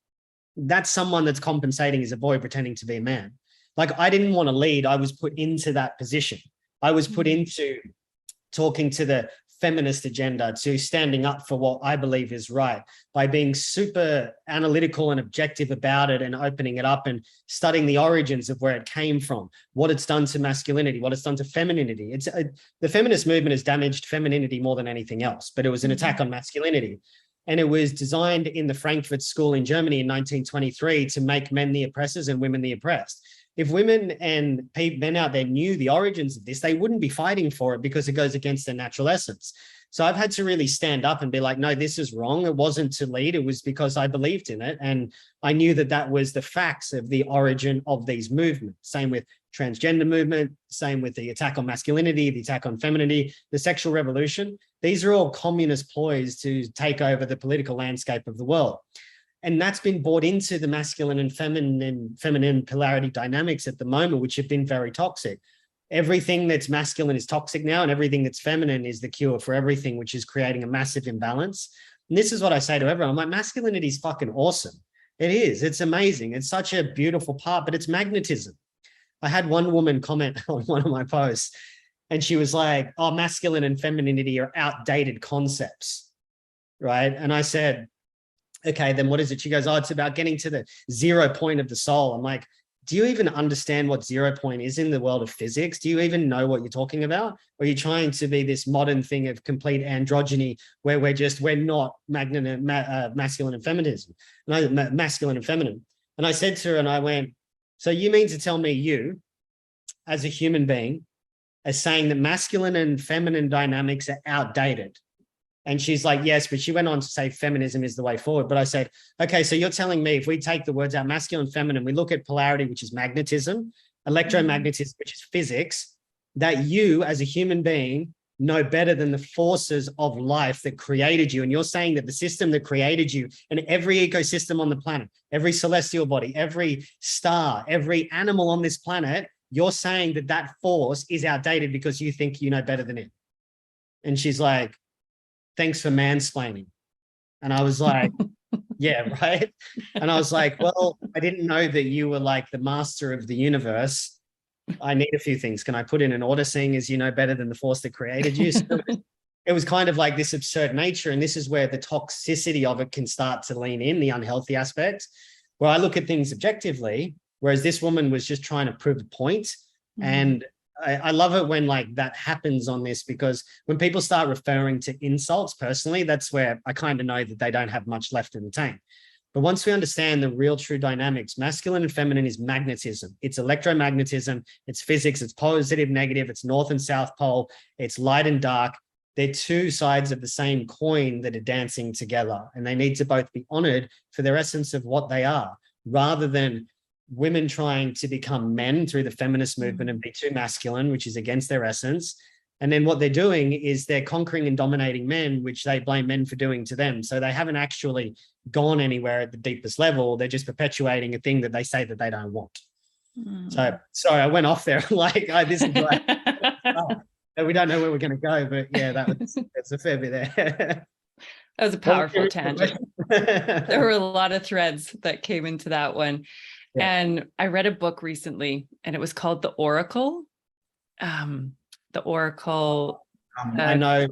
That's someone that's compensating as a boy pretending to be a man. Like, I didn't want to lead. I was put into that position. I was put into talking to the feminist agenda, to standing up for what I believe is right, by being super analytical and objective about it, and opening it up and studying the origins of where it came from, what it's done to masculinity, what it's done to femininity. The feminist movement has damaged femininity more than anything else, but it was an attack on masculinity. And it was designed in the Frankfurt School in Germany in 1923 to make men the oppressors and women the oppressed. If women and men out there knew the origins of this, they wouldn't be fighting for it, because it goes against their natural essence. So I've had to really stand up and be like, no, this is wrong. It wasn't to lead. It was because I believed in it. And I knew that that was the facts of the origin of these movements. Same with transgender movement, same with the attack on masculinity, the attack on femininity, the sexual revolution. These are all communist ploys to take over the political landscape of the world. And that's been brought into the masculine and feminine polarity dynamics at the moment, which have been very toxic. Everything that's masculine is toxic now, and everything that's feminine is the cure for everything, which is creating a massive imbalance. And this is what I say to everyone. I'm like, masculinity is fucking awesome. It is. It's amazing. It's such a beautiful part, but it's magnetism. I had one woman comment on one of my posts, and she was like, oh, masculine and femininity are outdated concepts, right? And I said, okay, then what is it? She goes, oh, it's about getting to the 0 point of the soul. I'm like, do you even understand what 0 point is in the world of physics? Do you even know what you're talking about? Or are you trying to be this modern thing of complete androgyny where we're not masculine and feminism, masculine and feminine? And I said to her, and I went, so you mean to tell me you, as a human being, are saying that masculine and feminine dynamics are outdated? And she's like, yes, but she went on to say feminism is the way forward. But I said, okay, so you're telling me if we take the words out, masculine, feminine, we look at polarity, which is magnetism, electromagnetism, which is physics, that you as a human being know better than the forces of life that created you. And you're saying that the system that created you and every ecosystem on the planet, every celestial body, every star, every animal on this planet, you're saying that that force is outdated because you think you know better than it. And she's like, thanks for mansplaining. And I was like, yeah, right. And I was like, well, I didn't know that you were like the master of the universe. I need a few things. Can I put in an order, seeing as you know better than the force that created you? So it was kind of like this absurd nature. And this is where the toxicity of it can start to lean in, the unhealthy aspect, where I look at things objectively, whereas this woman was just trying to prove a point. And I love it when like that happens on this, because when people start referring to insults personally, that's where I kind of know that they don't have much left in the tank. But once we understand the real true dynamics, masculine and feminine is magnetism. It's electromagnetism. It's physics. It's positive, negative. It's north and south pole. It's light and dark. They're two sides of the same coin that are dancing together, and they need to both be honored for their essence of what they are, rather than women trying to become men through the feminist movement and be too masculine, which is against their essence. And then what they're doing is they're conquering and dominating men, which they blame men for doing to them. So they haven't actually gone anywhere at the deepest level. They're just perpetuating a thing that they say that they don't want. So sorry, I went off there. Like, this is like, we don't know where we're going to go, but yeah, that's a fair bit there. That was a powerful tangent. There were a lot of threads that came into that one. Yeah. And I read a book recently, and it was called The Oracle. The Oracle. I know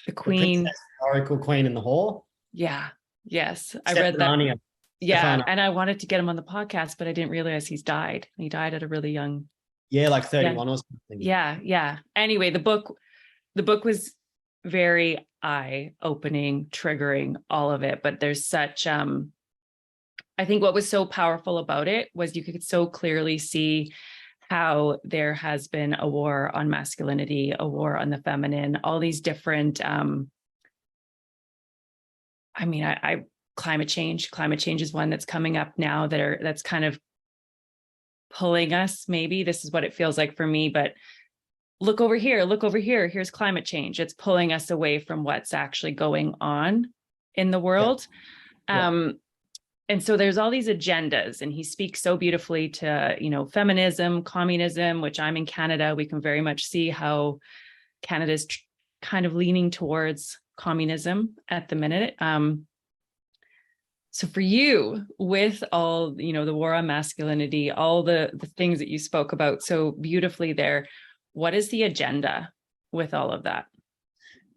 the Queen. The Oracle, Queen in the Hall. Yeah. Yes. I read that. Yeah. Stefano. And I wanted to get him on the podcast, but I didn't realize he's died. He died at a really young. Yeah, like 31 or something. Yeah. Yeah. Anyway, the book was very eye-opening, triggering, all of it. But there's such I think what was so powerful about it was you could so clearly see how there has been a war on masculinity, a war on the feminine, all these different, climate change is one that's coming up now that's kind of pulling us. Maybe this is what it feels like for me, but look over here, here's climate change. It's pulling us away from what's actually going on in the world. Yeah. And so there's all these agendas, and he speaks so beautifully to, feminism, communism, which I'm in Canada. We can very much see how Canada's kind of leaning towards communism at the minute. So for you, with all, the war on masculinity, all the things that you spoke about so beautifully there, what is the agenda with all of that?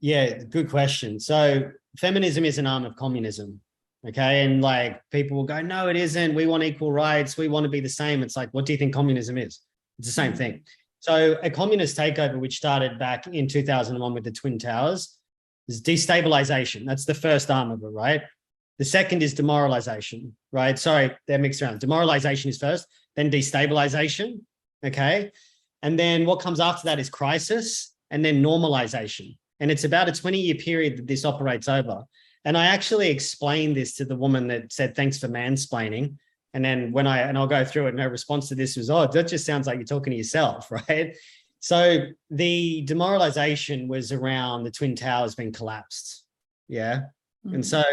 Yeah, good question. So feminism is an arm of communism. Okay. And like people will go, no, it isn't. We want equal rights. We want to be the same. It's like, what do you think communism is? It's the same thing. So a communist takeover, which started back in 2001 with the Twin Towers, is destabilization. That's the first arm of it, right? The second is demoralization, right? Sorry, they're mixed around. Demoralization is first, then destabilization. Okay. And then what comes after that is crisis, and then normalization. And it's about a 20-year period that this operates over. And I actually explained this to the woman that said, thanks for mansplaining. And then I'll go through it, and her response to this was, oh, that just sounds like you're talking to yourself, right? So the demoralization was around the Twin Towers being collapsed. Yeah. Mm-hmm. And so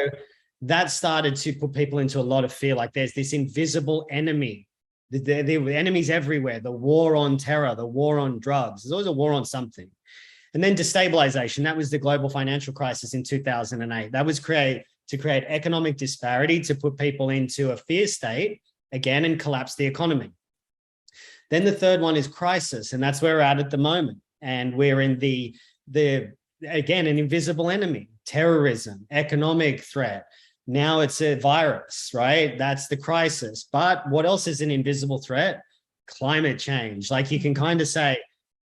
that started to put people into a lot of fear. Like there's this invisible enemy. The enemies everywhere, the war on terror, the war on drugs. There's always a war on something. And then destabilization, that was the global financial crisis in 2008. That was to create economic disparity, to put people into a fear state again and collapse the economy. Then the third one is crisis, and that's where we're at the moment. And we're in the again, an invisible enemy, terrorism, economic threat. Now it's a virus, right? That's the crisis. But what else is an invisible threat? climate change. Like you can kind of say,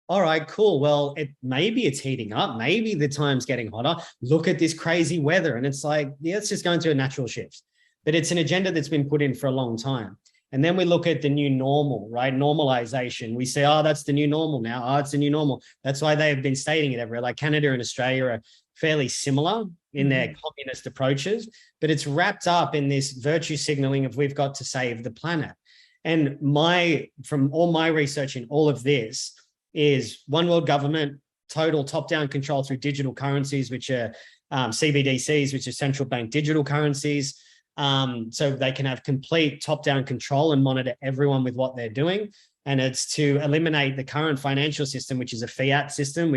all right, cool. Well, maybe it's heating up. Maybe the time's getting hotter. Look at this crazy weather. And it's like, yeah, it's just going through a natural shift. But it's an agenda that's been put in for a long time. And then we look at the new normal, right? Normalization. We say, oh, that's the new normal now. Oh, it's the new normal. That's why they have been stating it everywhere. Like Canada and Australia are fairly similar in their communist approaches, but it's wrapped up in this virtue signaling of we've got to save the planet. And from all my research in all of this is one world government, total top-down control through digital currencies, which are CBDCs, which are central bank digital currencies. So they can have complete top-down control and monitor everyone with what they're doing. And it's to eliminate the current financial system, which is a fiat system,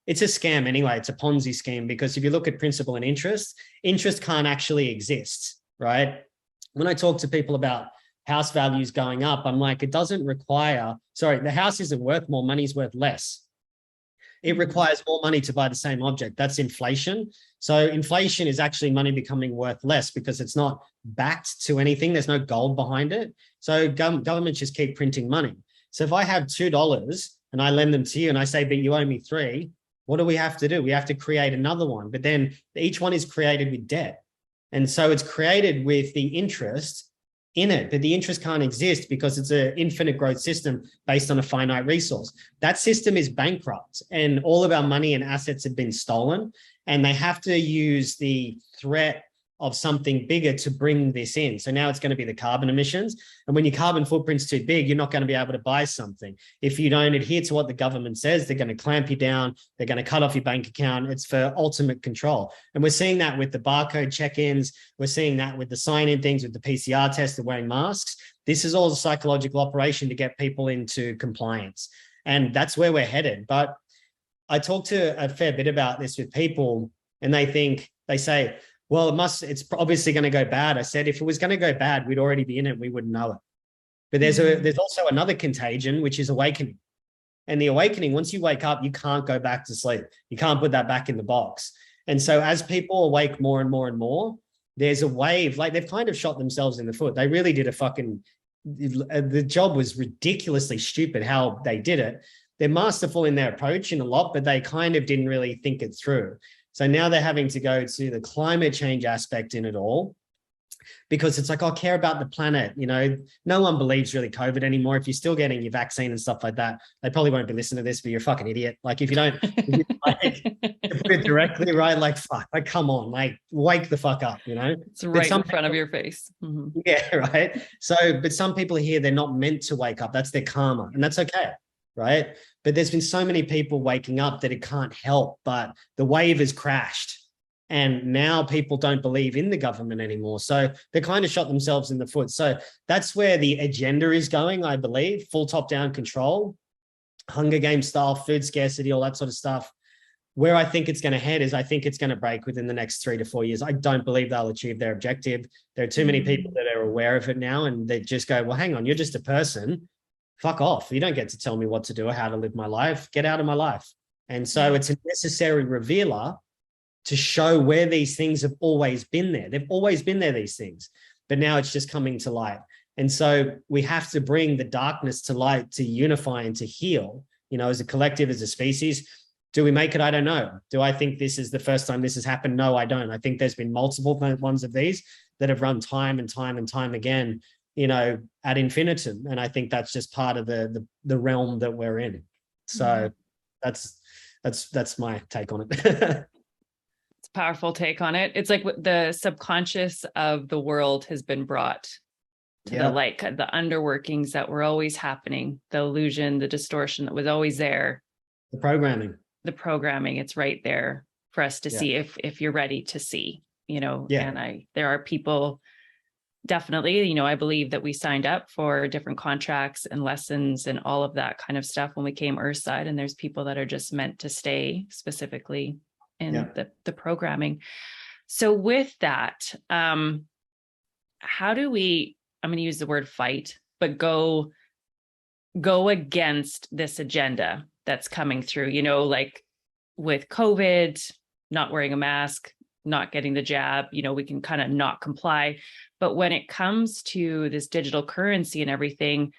it's a scam anyway. It's a Ponzi scheme, because if you look at principal and interest can't actually exist, right? When I talk to people about house values going up, I'm like, it doesn't require, the house isn't worth more, money's worth less. It requires more money to buy the same object. That's inflation. So inflation is actually money becoming worth less because it's not backed to anything. There's no gold behind it. So governments just keep printing money. So if I have $2 and I lend them to you and I say, but you owe me $3, what do? We have to create another one. But then each one is created with debt. And so it's created with the interest in it, but the interest can't exist because it's an infinite growth system based on a finite resource. That system is bankrupt, and all of our money and assets have been stolen, and they have to use the threat of something bigger to bring this in. So now it's going to be the carbon emissions. And when your carbon footprint's too big, you're not going to be able to buy something. If you don't adhere to what the government says, they're going to clamp you down. They're going to cut off your bank account. It's for ultimate control. And we're seeing that with the barcode check-ins. We're seeing that with the sign-in things, with the PCR test, the wearing masks. This is all a psychological operation to get people into compliance. And that's where we're headed. But I talk to a fair bit about this with people, and they say, well, it's obviously going to go bad. I said, if it was going to go bad, we'd already be in it. We wouldn't know it. But there's also another contagion, which is awakening. And the awakening, once you wake up, you can't go back to sleep. You can't put that back in the box. And so as people awake more and more and more, there's a wave, like they've kind of shot themselves in the foot. They really did the job was ridiculously stupid how they did it. They're masterful in their approach in a lot, but they kind of didn't really think it through. So now they're having to go to the climate change aspect in it all, because it's like, I care about the planet. No one believes really COVID anymore. If you're still getting your vaccine and stuff like that, they probably won't be listening to this, but you're a fucking idiot. Like if you don't like, to put it directly, right? Like, fuck, like, come on, like wake the fuck up, It's right in front of your face. Mm-hmm. Yeah, right. So, but some people here, they're not meant to wake up. That's their karma, and that's okay. Right. But there's been so many people waking up that it can't help, but the wave has crashed. And now people don't believe in the government anymore. So they kind of shot themselves in the foot. So that's where the agenda is going, I believe. Full top-down control, Hunger Games style, food scarcity, all that sort of stuff. Where I think it's going to head is I think it's going to break within the next 3 to 4 years. I don't believe they'll achieve their objective. There are too many people that are aware of it now, and they just go, well, hang on, you're just a person. Fuck off. You don't get to tell me what to do or how to live my life. Get out of my life. And so it's a necessary revealer to show where these things have always been there. They've always been there, these things, but now it's just coming to light. And so we have to bring the darkness to light to unify and to heal, as a collective, as a species. Do we make it? I don't know. Do I think this is the first time this has happened? No, I don't. I think there's been multiple ones of these that have run time and time and time again, ad infinitum. And I think that's just part of the realm that we're in. So that's my take on it. It's a powerful take on it. It's like the subconscious of the world has been brought to the light, the underworkings that were always happening, the illusion, the distortion that was always there. The programming, it's right there for us to see if you're ready to see, and there are people definitely, I believe that we signed up for different contracts and lessons and all of that kind of stuff when we came Earthside, and there's people that are just meant to stay specifically in the programming. So with that, how do we, I'm going to use the word fight, but go against this agenda that's coming through, like with COVID, not wearing a mask, not getting the jab, we can kind of not comply. But when it comes to this digital currency and everything,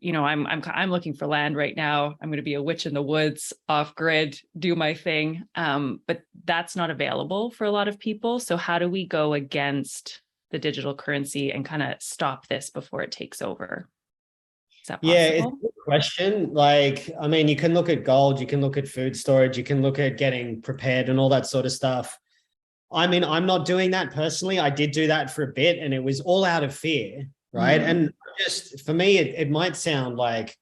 I'm looking for land right now. I'm going to be a witch in the woods, off grid, do my thing. But that's not available for a lot of people. So how do we go against the digital currency and kind of stop this before it takes over? Is that Yeah, it's possible? a good question. Like, I mean, you can look at gold, you can look at food storage, you can look at getting prepared and all that sort of stuff. I mean, I'm not doing that personally. I did do that for a bit and it was all out of fear, right? And just for me, it might sound like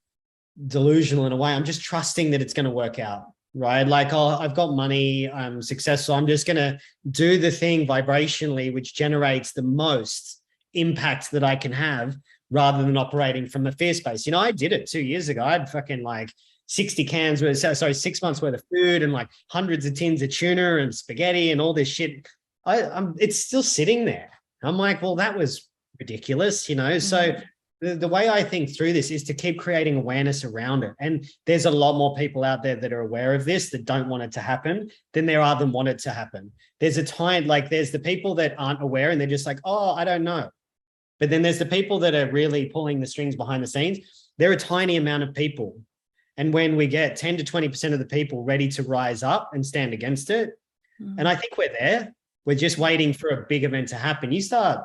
delusional in a way. I'm just trusting that it's going to work out, right? Like, oh, I've got money, I'm successful. I'm just going to do the thing vibrationally, which generates the most impact that I can have rather than operating from the fear space. I did it 2 years ago. I had fucking like 60 cans worth, 6 months worth of food and like hundreds of tins of tuna and spaghetti and all this shit. It's still sitting there. I'm like, well, that was ridiculous, So the way I think through this is to keep creating awareness around it. And there's a lot more people out there that are aware of this that don't want it to happen than there are that want it to happen. There's there's the people that aren't aware and they're just like, oh, I don't know. But then there's the people that are really pulling the strings behind the scenes. They're a tiny amount of people. And when we get 10 to 20% of the people ready to rise up and stand against it, and I think we're there, we're just waiting for a big event to happen. You start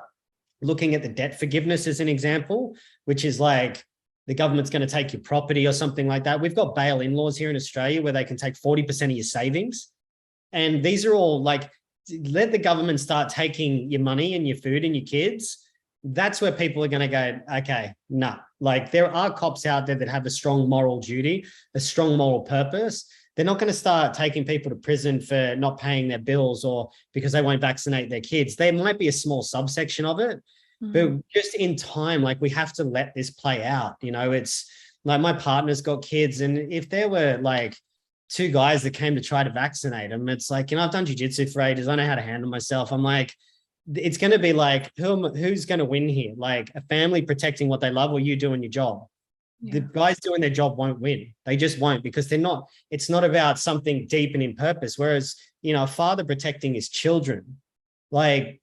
looking at the debt forgiveness as an example, which is like the government's going to take your property or something like that. We've got bail-in laws here in Australia where they can take 40% of your savings. And these are all like, let the government start taking your money and your food and your kids. That's where people are going to go, okay, no. Like there are cops out there that have a strong moral duty, a strong moral purpose. They're not going to start taking people to prison for not paying their bills or because they won't vaccinate their kids. There might be a small subsection of it, but just in time, like we have to let this play out. It's like my partner's got kids, and if there were like two guys that came to try to vaccinate them, it's like, I've done jiu-jitsu for ages. I know how to handle myself. I'm like, it's going to be like, who's going to win here? Like a family protecting what they love or you doing your job? Yeah. The guys doing their job won't win. They just won't because it's not about something deep and in purpose. Whereas, a father protecting his children, like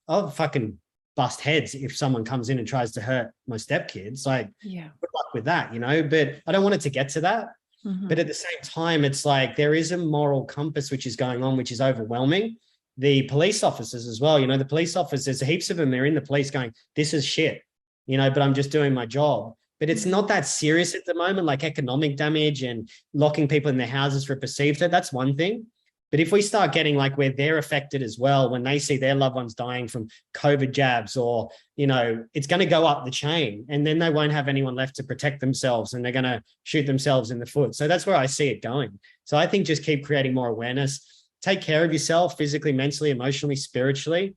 I'll fucking bust heads if someone comes in and tries to hurt my stepkids. Like, yeah, good luck with that, but I don't want it to get to that. But at the same time, it's like there is a moral compass which is going on, which is overwhelming. The police officers as well, the police officers, heaps of them, they're in the police going, this is shit, but I'm just doing my job. But it's not that serious at the moment, like economic damage and locking people in their houses for perceived hurt. That's one thing. But if we start getting like where they're affected as well, when they see their loved ones dying from COVID jabs or, it's going to go up the chain and then they won't have anyone left to protect themselves and they're going to shoot themselves in the foot. So that's where I see it going. So I think just keep creating more awareness. Take care of yourself physically, mentally, emotionally, spiritually.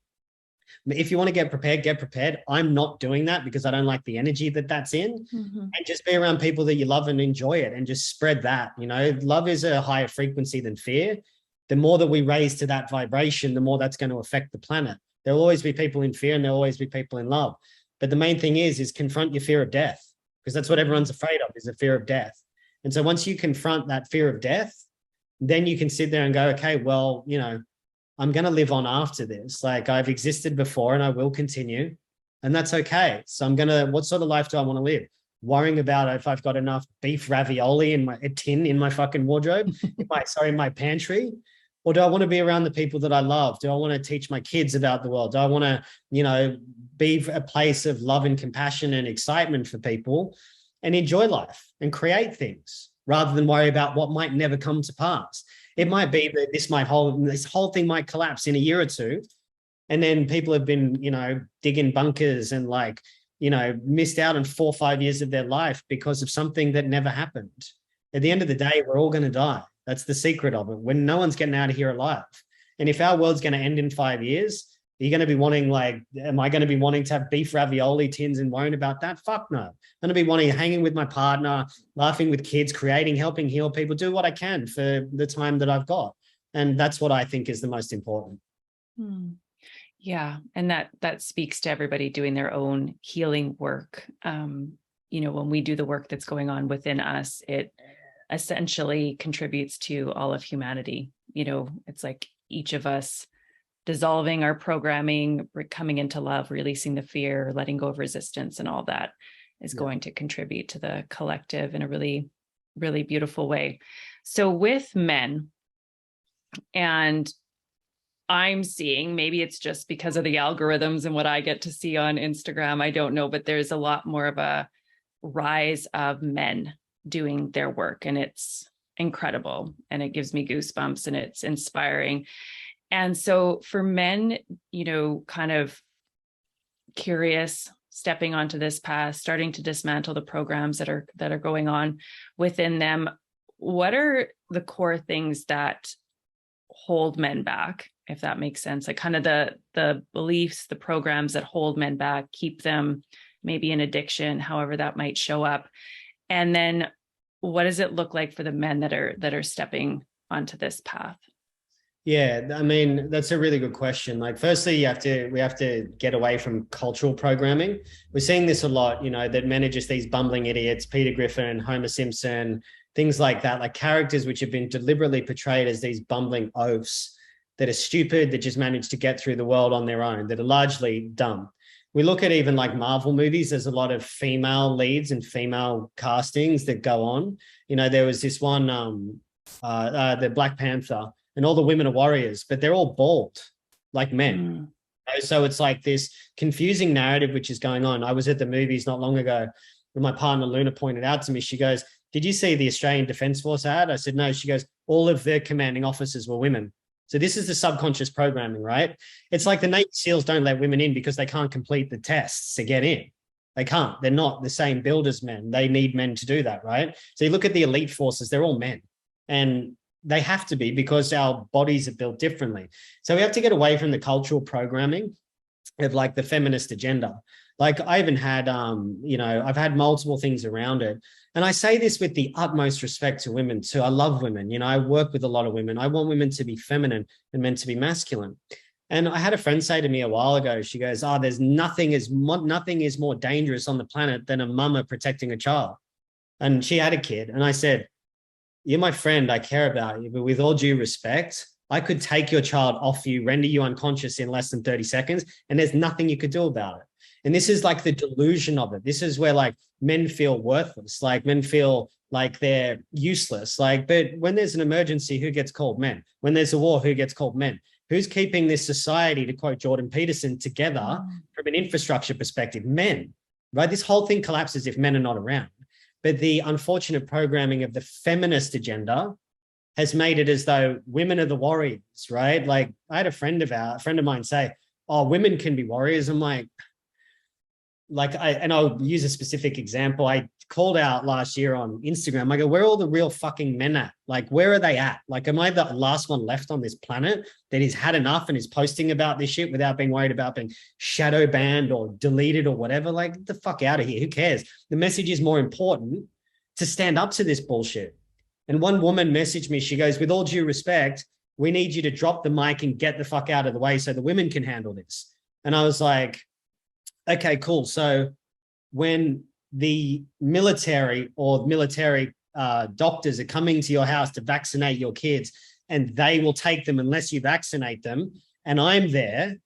If you want to get prepared. I'm not doing that because I don't like the energy that's in. And just be around people that you love and enjoy it and just spread that. Love is a higher frequency than fear. The more that we raise to that vibration, the more that's going to affect the planet. There'll always be people in fear and there'll always be people in love. But the main thing is confront your fear of death because that's what everyone's afraid of is the fear of death. And so once you confront that fear of death, then you can sit there and go, okay, well, I'm going to live on after this. Like I've existed before and I will continue. And that's okay. So what sort of life do I want to live? Worrying about if I've got enough beef ravioli in a tin in my fucking wardrobe, in my pantry. Or do I want to be around the people that I love? Do I want to teach my kids about the world? Do I want to, be a place of love and compassion and excitement for people and enjoy life and create things rather than worry about what might never come to pass? It might be that this whole thing might collapse in a year or two. And then people have been, digging bunkers and missed out on 4 or 5 years of their life because of something that never happened. At the end of the day, we're all going to die. That's the secret of it. When no one's getting out of here alive. And if our world's going to end in 5 years, are you going to be wanting am I going to be wanting to have beef ravioli tins and worrying about that? Fuck no. I'm going to be hanging with my partner, laughing with kids, creating, helping heal people, do what I can for the time that I've got. And that's what I think is the most important. Yeah. And that speaks to everybody doing their own healing work. When we do the work that's going on within us, it essentially contributes to all of humanity. It's like each of us dissolving our programming, coming into love, releasing the fear, letting go of resistance and all that. is going to contribute to the collective in a really, really beautiful way. So with men, and I'm seeing, maybe it's just because of the algorithms and what I get to see on Instagram, I don't know, but there's a lot more of a rise of men doing their work, and it's incredible, and it gives me goosebumps, and it's inspiring. And so for men, you know, kind of curious, stepping onto this path, starting to dismantle the programs that are going on within them, what are the core things that hold men back, if that makes sense? Like kind of the beliefs, the programs that hold men back, keep them maybe in addiction, however that might show up. And then what does it look like for the men that are stepping onto this path? Yeah, I mean, that's a really good question. Like, firstly, we have to get away from cultural programming. We're seeing this a lot, you know, that men are just these bumbling idiots, Peter Griffin, Homer Simpson, things like that, like characters which have been deliberately portrayed as these bumbling oafs that are stupid, that just manage to get through the world on their own, that are largely dumb. We look at even like Marvel movies, there's a lot of female leads and female castings that go on. You know, there was this one, the Black Panther, and all the women are warriors, but they're all bald like men. So it's like this confusing narrative which is going on. I was at the movies not long ago when my partner Luna pointed out to me, she goes, "Did you see the Australian Defence Force ad?" I said, "No." She goes, "All of their commanding officers were women." So this is the subconscious programming, right? It's like the Navy SEALs don't let women in because they can't complete the tests to get in. They can't. They're not the same build as men. They need men to do that, right? So you look at the elite forces, they're all men. And they have to be because our bodies are built differently. So we have to get away from the cultural programming of like the feminist agenda. Like I even had, you know, I've had multiple things around it. And I say this with the utmost respect to women too. I love women. You know, I work with a lot of women. I want women to be feminine and men to be masculine. And I had a friend say to me a while ago, she goes, "Oh, there's nothing is more dangerous on the planet than a mama protecting a child." And she had a kid. And I said, "You're my friend. I care about you. But with all due respect, I could take your child off you, render you unconscious in less than 30 seconds, and there's nothing you could do about it." And this is like the delusion of it. This is where like men feel worthless, like men feel like they're useless. Like, but when there's an emergency, who gets called? Men. When there's a war, who gets called? Men. Who's keeping this society, to quote Jordan Peterson, together from an infrastructure perspective? Men, right? This whole thing collapses if men are not around. But the unfortunate programming of the feminist agenda has made it as though women are the warriors, right? Like I had a friend of mine say, "Oh, women can be warriors." I'm like, and I'll use a specific example. I called out last year on Instagram. I go, "Where are all the real fucking men at? Like, where are they at? Like, am I the last one left on this planet that has had enough and is posting about this shit without being worried about being shadow banned or deleted or whatever? Like, get the fuck out of here. Who cares? The message is more important to stand up to this bullshit." And one woman messaged me. She goes, "With all due respect, we need you to drop the mic and get the fuck out of the way so the women can handle this." And I was like, okay, cool. So when the military or military doctors are coming to your house to vaccinate your kids, and they will take them unless you vaccinate them, and I'm there,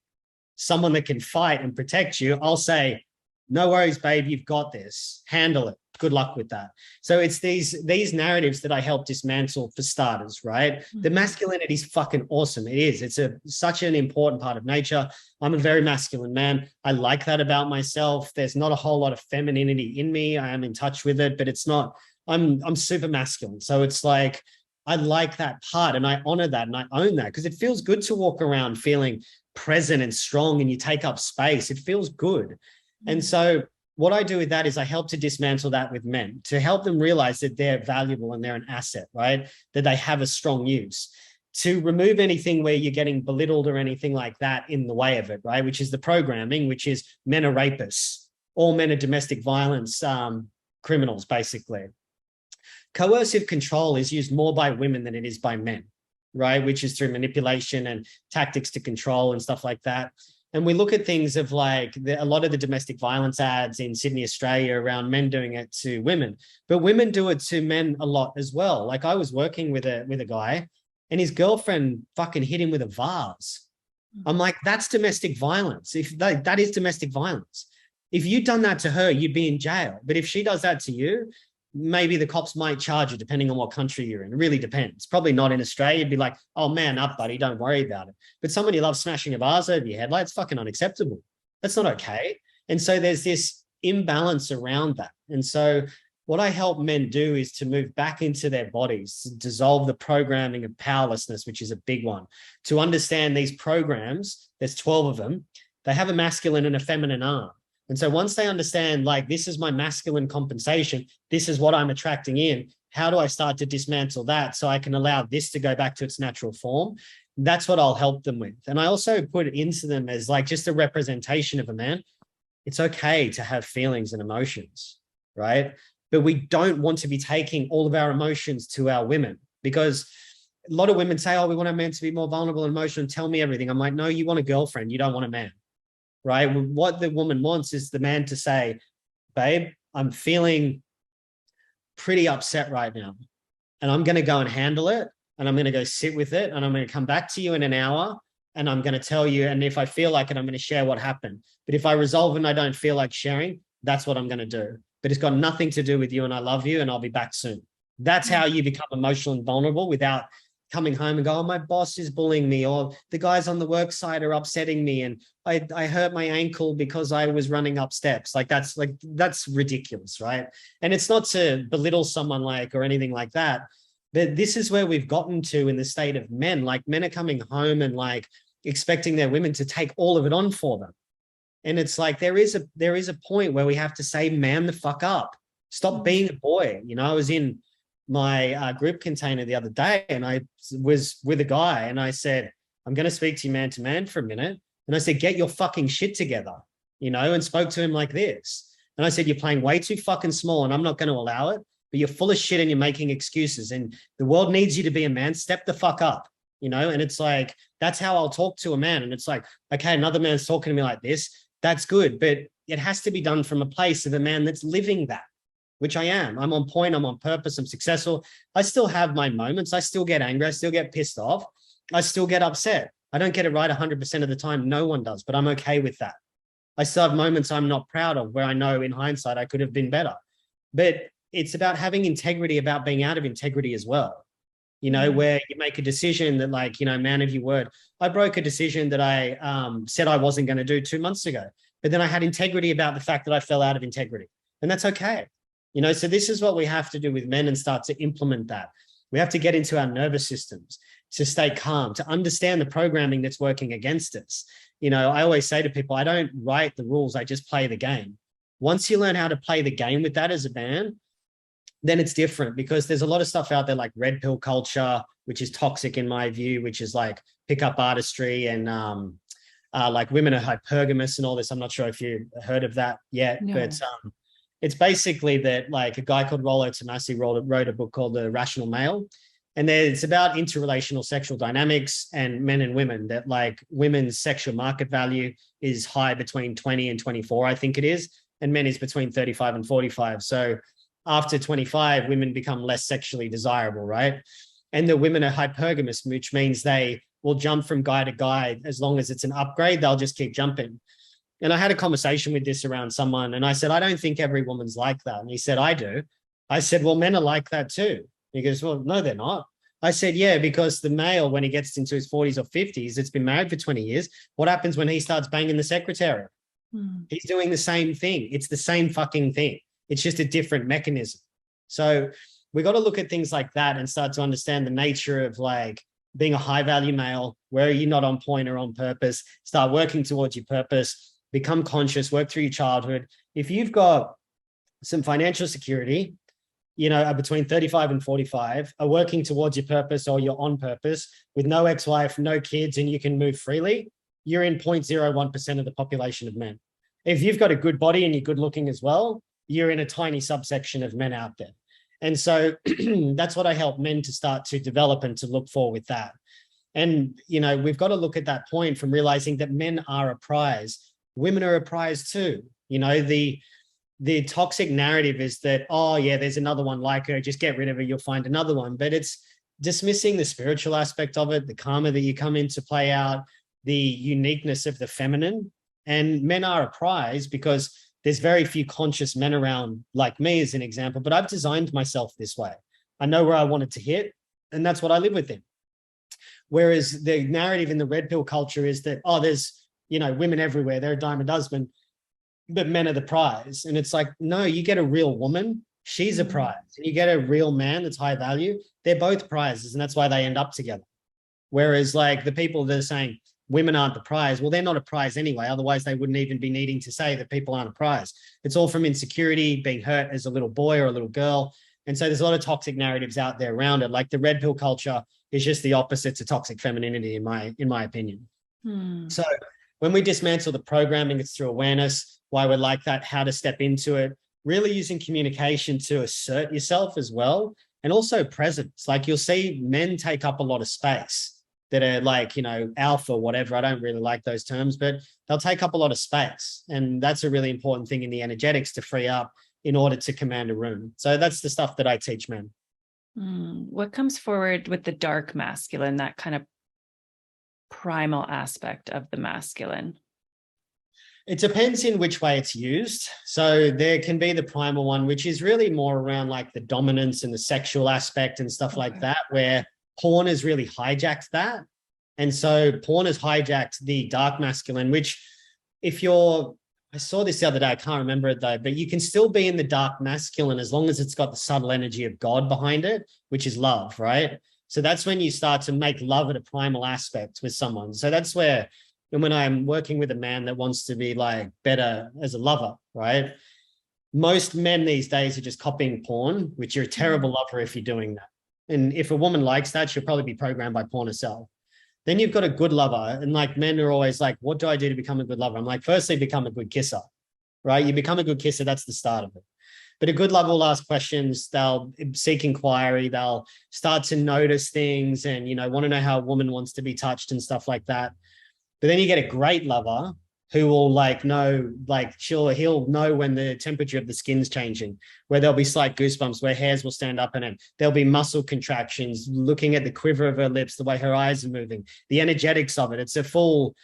someone that can fight and protect you, I'll say, "No worries, babe, you've got this. Handle it. Good luck with that." So it's these narratives that I help dismantle for starters, right? Mm-hmm. The masculinity is fucking awesome. It is. It's such an important part of nature. I'm a very masculine man. I like that about myself. There's not a whole lot of femininity in me. I am in touch with it, but it's not, I'm super masculine. So it's like, I like that part and I honor that and I own that because it feels good to walk around feeling present and strong and you take up space. It feels good. Mm-hmm. And so what I do with that is I help to dismantle that with men, to help them realize that they're valuable and they're an asset, right? That they have a strong use. To remove anything where you're getting belittled or anything like that in the way of it, right? Which is the programming, which is men are rapists, all men are domestic violence criminals, basically. Coercive control is used more by women than it is by men, right? Which is through manipulation and tactics to control and stuff like that. And we look at things of like a lot of the domestic violence ads in Sydney, Australia around men doing it to women, but women do it to men a lot as well. Like I was working with a guy and his girlfriend fucking hit him with a vase. I'm like, that's domestic violence. If that is domestic violence. If you'd done that to her, you'd be in jail. But if she does that to you, maybe the cops might charge you depending on what country you're in. It really depends. Probably not in Australia. You'd be like, oh, man up, buddy, don't worry about it. But someone you love smashing a vase over your head, like, it's fucking unacceptable. That's not okay. And so there's this imbalance around that. And so what I help men do is to move back into their bodies, to dissolve the programming of powerlessness, which is a big one, to understand these programs, there's 12 of them, they have a masculine and a feminine arm. And so once they understand, like, this is my masculine compensation, this is what I'm attracting in, how do I start to dismantle that so I can allow this to go back to its natural form? That's what I'll help them with. And I also put it into them as like just a representation of a man. It's okay to have feelings and emotions, right? But we don't want to be taking all of our emotions to our women, because a lot of women say, oh, we want our men to be more vulnerable and emotional, tell me everything. I'm like, no, you want a girlfriend, you don't want a man, right? What the woman wants is the man to say, babe, I'm feeling pretty upset right now, and I'm going to go and handle it, and I'm going to go sit with it, and I'm going to come back to you in an hour, and I'm going to tell you, and if I feel like it, I'm going to share what happened. But if I resolve and I don't feel like sharing, that's what I'm going to do. But it's got nothing to do with you, and I love you, and I'll be back soon. That's how you become emotional and vulnerable without coming home and go, oh, my boss is bullying me, or the guys on the work site are upsetting me, and I hurt my ankle because I was running up steps. That's ridiculous, right? And it's not to belittle someone or anything like that, but this is where we've gotten to in the state of men. Like, men are coming home and expecting their women to take all of it on for them. And it's like, there is a point where we have to say, man the fuck up, stop being a boy. I was in my group container the other day, and I was with a guy, and I said, I'm going to speak to you man to man for a minute. And I said, get your fucking shit together, and spoke to him like this. And I said, you're playing way too fucking small, and I'm not going to allow it, but you're full of shit and you're making excuses, and the world needs you to be a man. Step the fuck up, and it's like, that's how I'll talk to a man. And it's like, okay, another man's talking to me like this. That's good. But it has to be done from a place of a man that's living that, which I am. I'm on point. I'm on purpose. I'm successful. I still have my moments. I still get angry. I still get pissed off. I still get upset. I don't get it right 100% of the time. No one does, but I'm okay with that. I still have moments I'm not proud of, where I know in hindsight I could have been better. But it's about having integrity, about being out of integrity as well. Where you make a decision that, man of your word. I broke a decision that I said I wasn't going to do 2 months ago, but then I had integrity about the fact that I fell out of integrity, and that's okay. So this is what we have to do with men, and start to implement that. We have to get into our nervous systems to stay calm, to understand the programming that's working against us. I always say to people, I don't write the rules, I just play the game. Once you learn how to play the game with that as a man, then it's different, because there's a lot of stuff out there like red pill culture, which is toxic in my view, which is like pickup artistry, and women are hypergamous and all this. I'm not sure if you heard of that yet, but it's basically that, a guy called Rollo Tomassi wrote a book called The Rational Male. And it's about interrelational sexual dynamics and men and women, that women's sexual market value is high between 20 and 24, I think it is. And men is between 35 and 45. So after 25, women become less sexually desirable, right? And the women are hypergamous, which means they will jump from guy to guy. As long as it's an upgrade, they'll just keep jumping. And I had a conversation with this around someone, and I said, I don't think every woman's like that. And he said, I do. I said, well, men are like that too. He goes, well, no, they're not. I said, yeah, because the male, when he gets into his 40s or 50s, it's been married for 20 years. What happens when he starts banging the secretary? He's doing the same thing. It's the same fucking thing. It's just a different mechanism. So we got to look at things like that and start to understand the nature of being a high value male, where you're not on point or on purpose. Start working towards your purpose, become conscious, work through your childhood. If you've got some financial security, between 35 and 45, are working towards your purpose, or you're on purpose with no ex-wife, no kids, and you can move freely, you're in 0.01% of the population of men. If you've got a good body and you're good looking as well, you're in a tiny subsection of men out there. And so that's what I help men to start to develop and to look for with that. And, we've got to look at that point from realizing that men are a prize. Women are a prize too. The toxic narrative is that, oh yeah, there's another one like her, just get rid of her, you'll find another one. But it's dismissing the spiritual aspect of it, the karma that you come in to play out, the uniqueness of the feminine. And men are a prize because there's very few conscious men around like me as an example, but I've designed myself this way. I know where I wanted to hit, and that's what I live within. Whereas the narrative in the red pill culture is that, oh, there's, women everywhere, they're a dime a dozen, but men are the prize. And it's like, no, you get a real woman, she's a prize. And you get a real man that's high value, they're both prizes. And that's why they end up together. Whereas like the people that are saying women aren't the prize, well, they're not a prize anyway. Otherwise, they wouldn't even be needing to say that people aren't a prize. It's all from insecurity, being hurt as a little boy or a little girl. And so there's a lot of toxic narratives out there around it. Like the red pill culture is just the opposite to toxic femininity, in my opinion. So when we dismantle the programming, it's through awareness, why we're like that, how to step into it, really using communication to assert yourself as well. And also presence. Like you'll see men take up a lot of space that are like, alpha, whatever. I don't really like those terms, but they'll take up a lot of space. And that's a really important thing in the energetics to free up in order to command a room. So that's the stuff that I teach men. What comes forward with the dark masculine, that kind of primal aspect of the masculine? It depends in which way it's used. So there can be the primal one, which is really more around like the dominance and the sexual aspect and stuff like that, where porn has really hijacked that. And so porn has hijacked the dark masculine, which I saw this the other day, I can't remember it though, but you can still be in the dark masculine as long as it's got the subtle energy of God behind it, which is love, right? So that's when you start to make love at a primal aspect with someone. So that's where, and when I'm working with a man that wants to be like better as a lover, right? Most men these days are just copying porn, which you're a terrible lover if you're doing that. And if a woman likes that, she'll probably be programmed by porn herself. Then you've got a good lover. And like men are always like, what do I do to become a good lover? I'm like, firstly, become a good kisser, right? You become a good kisser. That's the start of it. But a good lover will ask questions. They'll seek inquiry. They'll start to notice things and, want to know how a woman wants to be touched and stuff like that. But then you get a great lover who will he'll know when the temperature of the skin's changing, where there'll be slight goosebumps, where hairs will stand up in it. There'll be muscle contractions, looking at the quiver of her lips, the way her eyes are moving, the energetics of it. It's a full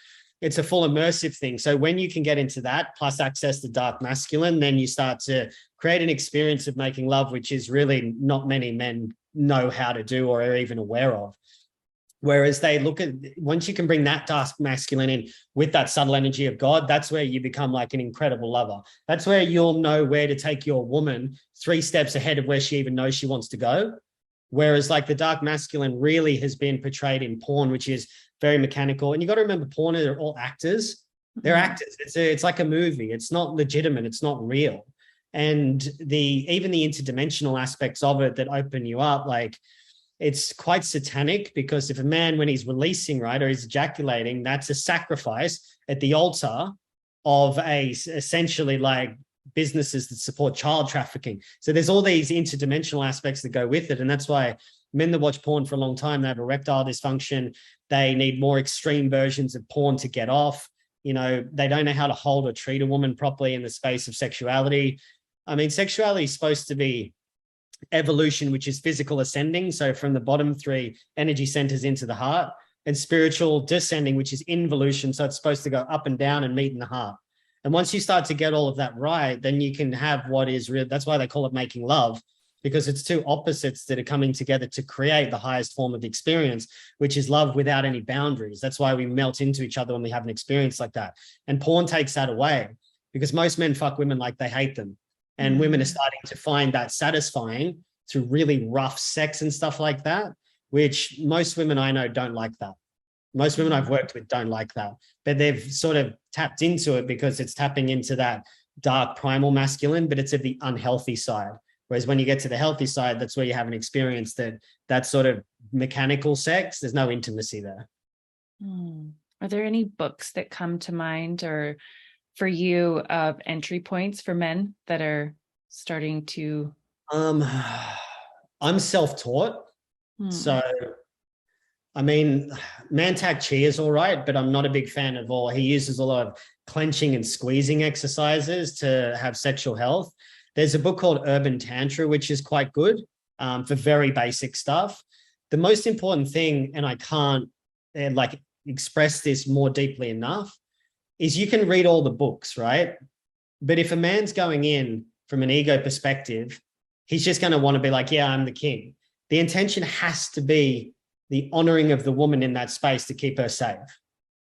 immersive thing. So when you can get into that, plus access to dark masculine, then you start to create an experience of making love, which is really not many men know how to do or are even aware of. Whereas they look at, once you can bring that dark masculine in with that subtle energy of God, that's where you become like an incredible lover. That's where you'll know where to take your woman 3 steps ahead of where she even knows she wants to go. Whereas like the dark masculine really has been portrayed in porn, which is very mechanical. And you got to remember, porn are all actors. They're actors. It's like a movie. It's not legitimate. It's not real. And even the interdimensional aspects of it that open you up, like, it's quite satanic, because if a man, when he's releasing, right, or he's ejaculating, that's a sacrifice at the altar of essentially like businesses that support child trafficking. So there's all these interdimensional aspects that go with it. And that's why men that watch porn for a long time, they have erectile dysfunction. They need more extreme versions of porn to get off. They don't know how to hold or treat a woman properly in the space of sexuality. I mean, sexuality is supposed to be evolution, which is physical ascending, so from the bottom 3 energy centers into the heart, and spiritual descending, which is involution, so it's supposed to go up and down and meet in the heart. And once you start to get all of that right, then you can have what is real. That's why they call it making love, because it's 2 opposites that are coming together to create the highest form of the experience, which is love without any boundaries. That's why we melt into each other when we have an experience like that. And porn takes that away, because most men fuck women like they hate them. And women are starting to find that satisfying through really rough sex and stuff like that, which most women I know don't like that. Most women I've worked with don't like that, but they've sort of tapped into it because it's tapping into that dark primal masculine, but it's of the unhealthy side. Whereas when you get to the healthy side, that's where you have an experience that sort of mechanical sex, there's no intimacy there. Are there any books that come to mind, or for you, of entry points for men that are starting to? I'm self-taught. So, I mean, Mantak Chi is all right, but I'm not a big fan of all. He uses a lot of clenching and squeezing exercises to have sexual health. There's a book called Urban Tantra, which is quite good for very basic stuff. The most important thing, and I can't express this more deeply enough, is you can read all the books, right? But if a man's going in from an ego perspective, he's just going to want to be like, yeah, I'm the king. The intention has to be the honoring of the woman in that space to keep her safe.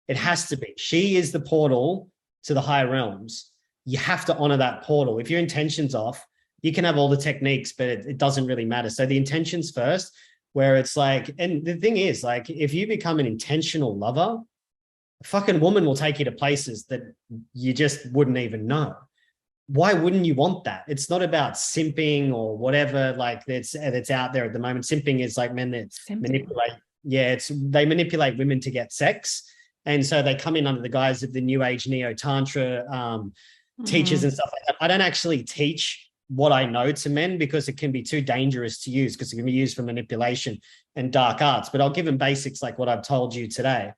It has to be. She is the portal to the higher realms. You have to honor that portal. If your intention's off, you can have all the techniques, but it doesn't really matter. So the intention's first, where it's like, and the thing is, like, if you become an intentional lover, a fucking woman will take you to places that you just wouldn't even know. Why wouldn't you want that? It's not about simping or whatever, like that's out there at the moment. Simping is like men that manipulate. Yeah, they manipulate women to get sex. And so they come in under the guise of the new age neo-tantra teachers and stuff like that. I don't actually teach what I know to men because it can be too dangerous to use because it can be used for manipulation and dark arts. But I'll give them basics like what I've told you today.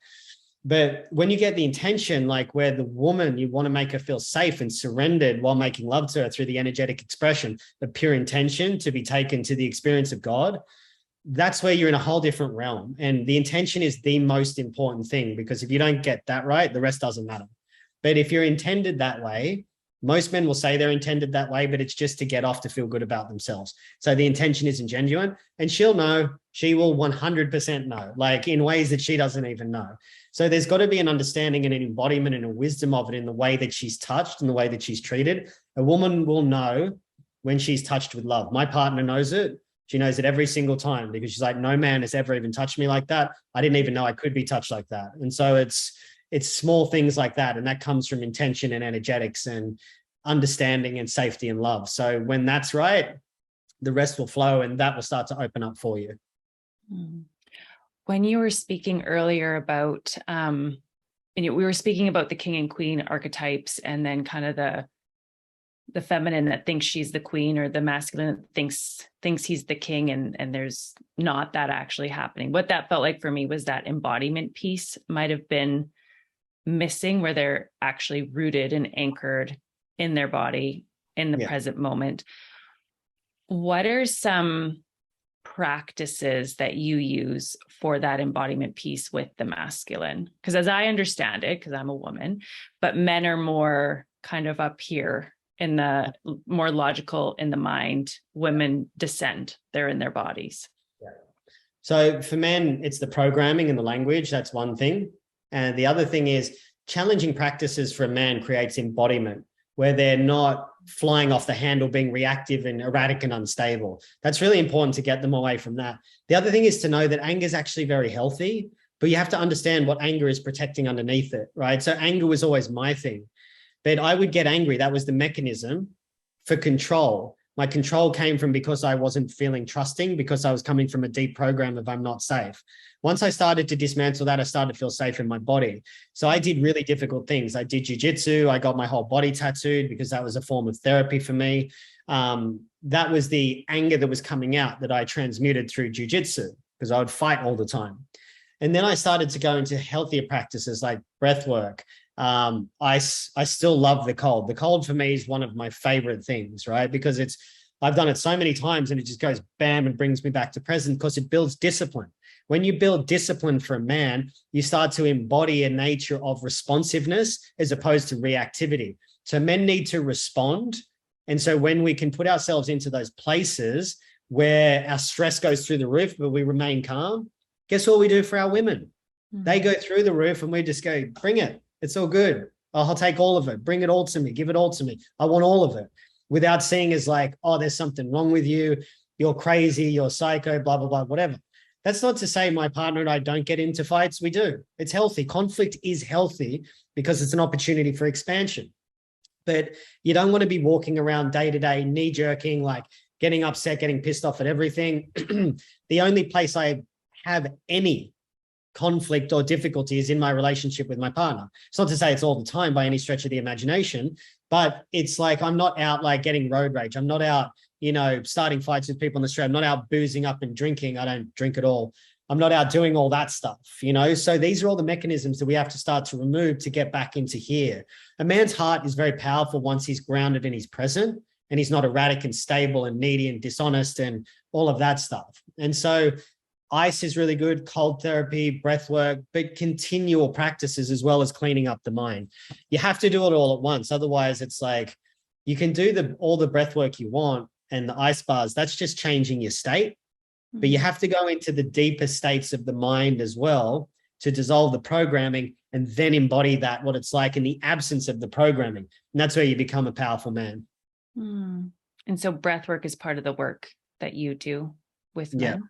But when you get the intention, like where the woman, you want to make her feel safe and surrendered while making love to her through the energetic expression, the pure intention to be taken to the experience of God, that's where you're in a whole different realm. And the intention is the most important thing, because if you don't get that right, the rest doesn't matter. But if you're intended that way, most men will say they're intended that way, but it's just to get off to feel good about themselves. So the intention isn't genuine, and she'll know, she will 100% know, like in ways that she doesn't even know. So there's got to be an understanding and an embodiment and a wisdom of it in the way that she's touched and the way that she's treated. A woman will know when she's touched with love. My partner knows it. She knows it every single time because she's like, no man has ever even touched me like that. I didn't even know I could be touched like that. And so it's small things like that. And that comes from intention and energetics and understanding and safety and love. So when that's right, the rest will flow and that will start to open up for you. When you were speaking earlier about, we were speaking about the king and queen archetypes, and then kind of the feminine that thinks she's the queen, or the masculine that thinks he's the king, and there's not that actually happening. What that felt like for me was that embodiment piece might have been missing, where they're actually rooted and anchored in their body in the present moment. What are some practices that you use for that embodiment piece with the masculine? Because as I understand it, because I'm a woman, but men are more kind of up here in the more logical in the mind. Women descend, they're in their bodies. So for men, it's the programming and the language. That's one thing. And the other thing is challenging practices for a man creates embodiment, where they're not flying off the handle, being reactive and erratic and unstable. That's really important to get them away from that. The other thing is to know that anger is actually very healthy, but you have to understand what anger is protecting underneath it, right? So anger was always my thing, but I would get angry. That was the mechanism for control. My control came from because I wasn't feeling trusting, because I was coming from a deep program of I'm not safe. Once I started to dismantle that, I started to feel safe in my body. So I did really difficult things. I did jiu-jitsu. I got my whole body tattooed because that was a form of therapy for me. That was the anger that was coming out that I transmuted through jiu-jitsu, because I would fight all the time. And then I started to go into healthier practices like breath work. I still love the cold. The cold for me is one of my favorite things, right? Because I've done it so many times and it just goes bam and brings me back to present, because it builds discipline. When you build discipline for a man, you start to embody a nature of responsiveness as opposed to reactivity. So men need to respond. And so when we can put ourselves into those places where our stress goes through the roof, but we remain calm, guess what we do for our women? They go through the roof and we just go, bring it. It's all good. I'll take all of it. Bring it all to me. Give it all to me. I want all of it, without seeing as like, oh, there's something wrong with you. You're crazy. You're psycho, blah, blah, blah, whatever. That's not to say my partner and I don't get into fights. We do. It's healthy. Conflict is healthy because it's an opportunity for expansion. But you don't want to be walking around day to day, knee jerking, like getting upset, getting pissed off at everything. The only place I have any conflict or difficulty is in my relationship with my partner. It's not to say it's all the time by any stretch of the imagination, but it's like I'm not out like getting road rage. I'm not out, starting fights with people in the street. I'm not out boozing up and drinking. I don't drink at all. I'm not out doing all that stuff, So these are all the mechanisms that we have to start to remove to get back into here. A man's heart is very powerful once he's grounded and he's present and he's not erratic and stable and needy and dishonest and all of that stuff. And so ice is really good, cold therapy, breath work, but continual practices as well as cleaning up the mind. You have to do it all at once. Otherwise, it's like You can do all the breath work you want, and the ice bars, that's just changing your state. But you have to go into the deeper states of the mind as well to dissolve the programming and then embody that, what it's like in the absence of the programming. And that's where you become a powerful man. And so breath work is part of the work that you do with men?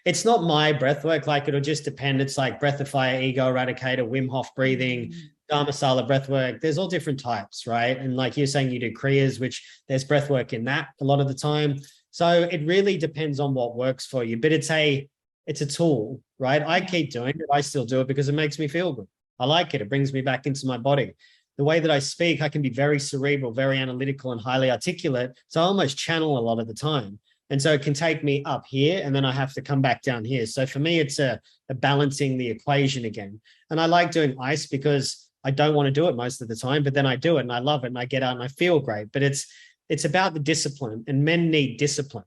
It's not my breath work. Like, it'll just depend. It's like breath of fire, ego eradicator, Wim Hof breathing, Dharmasala breath work. There's all different types, right? And like you're saying, you do Kriyas, which there's breath work in that a lot of the time. So it really depends on what works for you, but it's a tool, right? I keep doing it. I still do it because it makes me feel good. I like it. It brings me back into my body. The way that I speak, I can be very cerebral, very analytical, and highly articulate. So I almost channel a lot of the time. And so it can take me up here, and then I have to come back down here. So for me, it's a balancing the equation again. And I like doing ice because I don't want to do it most of the time, but then I do it and I love it and I get out and I feel great. But it's about the discipline, and men need discipline,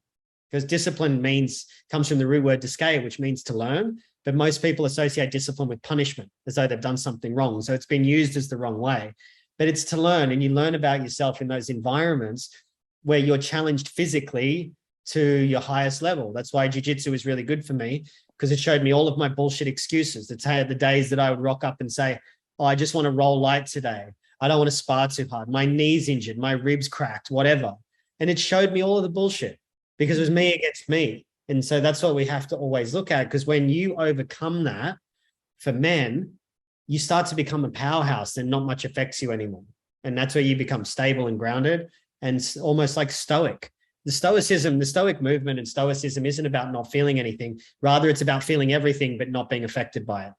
because discipline comes from the root word discaya, which means to learn. But most people associate discipline with punishment, as though they've done something wrong. So it's been used as the wrong way. But it's to learn, and you learn about yourself in those environments where you're challenged physically to your highest level. That's why jiu-jitsu is really good for me, because it showed me all of my bullshit excuses. The days that I would rock up and say, oh, I just want to roll light today. I don't want to spar too hard. My knee's injured, my ribs cracked, whatever. And it showed me all of the bullshit, because it was me against me. And so that's what we have to always look at, because when you overcome that, for men, you start to become a powerhouse and not much affects you anymore. And that's where you become stable and grounded and almost like stoic. The stoic movement and stoicism isn't about not feeling anything. Rather, it's about feeling everything, but not being affected by it.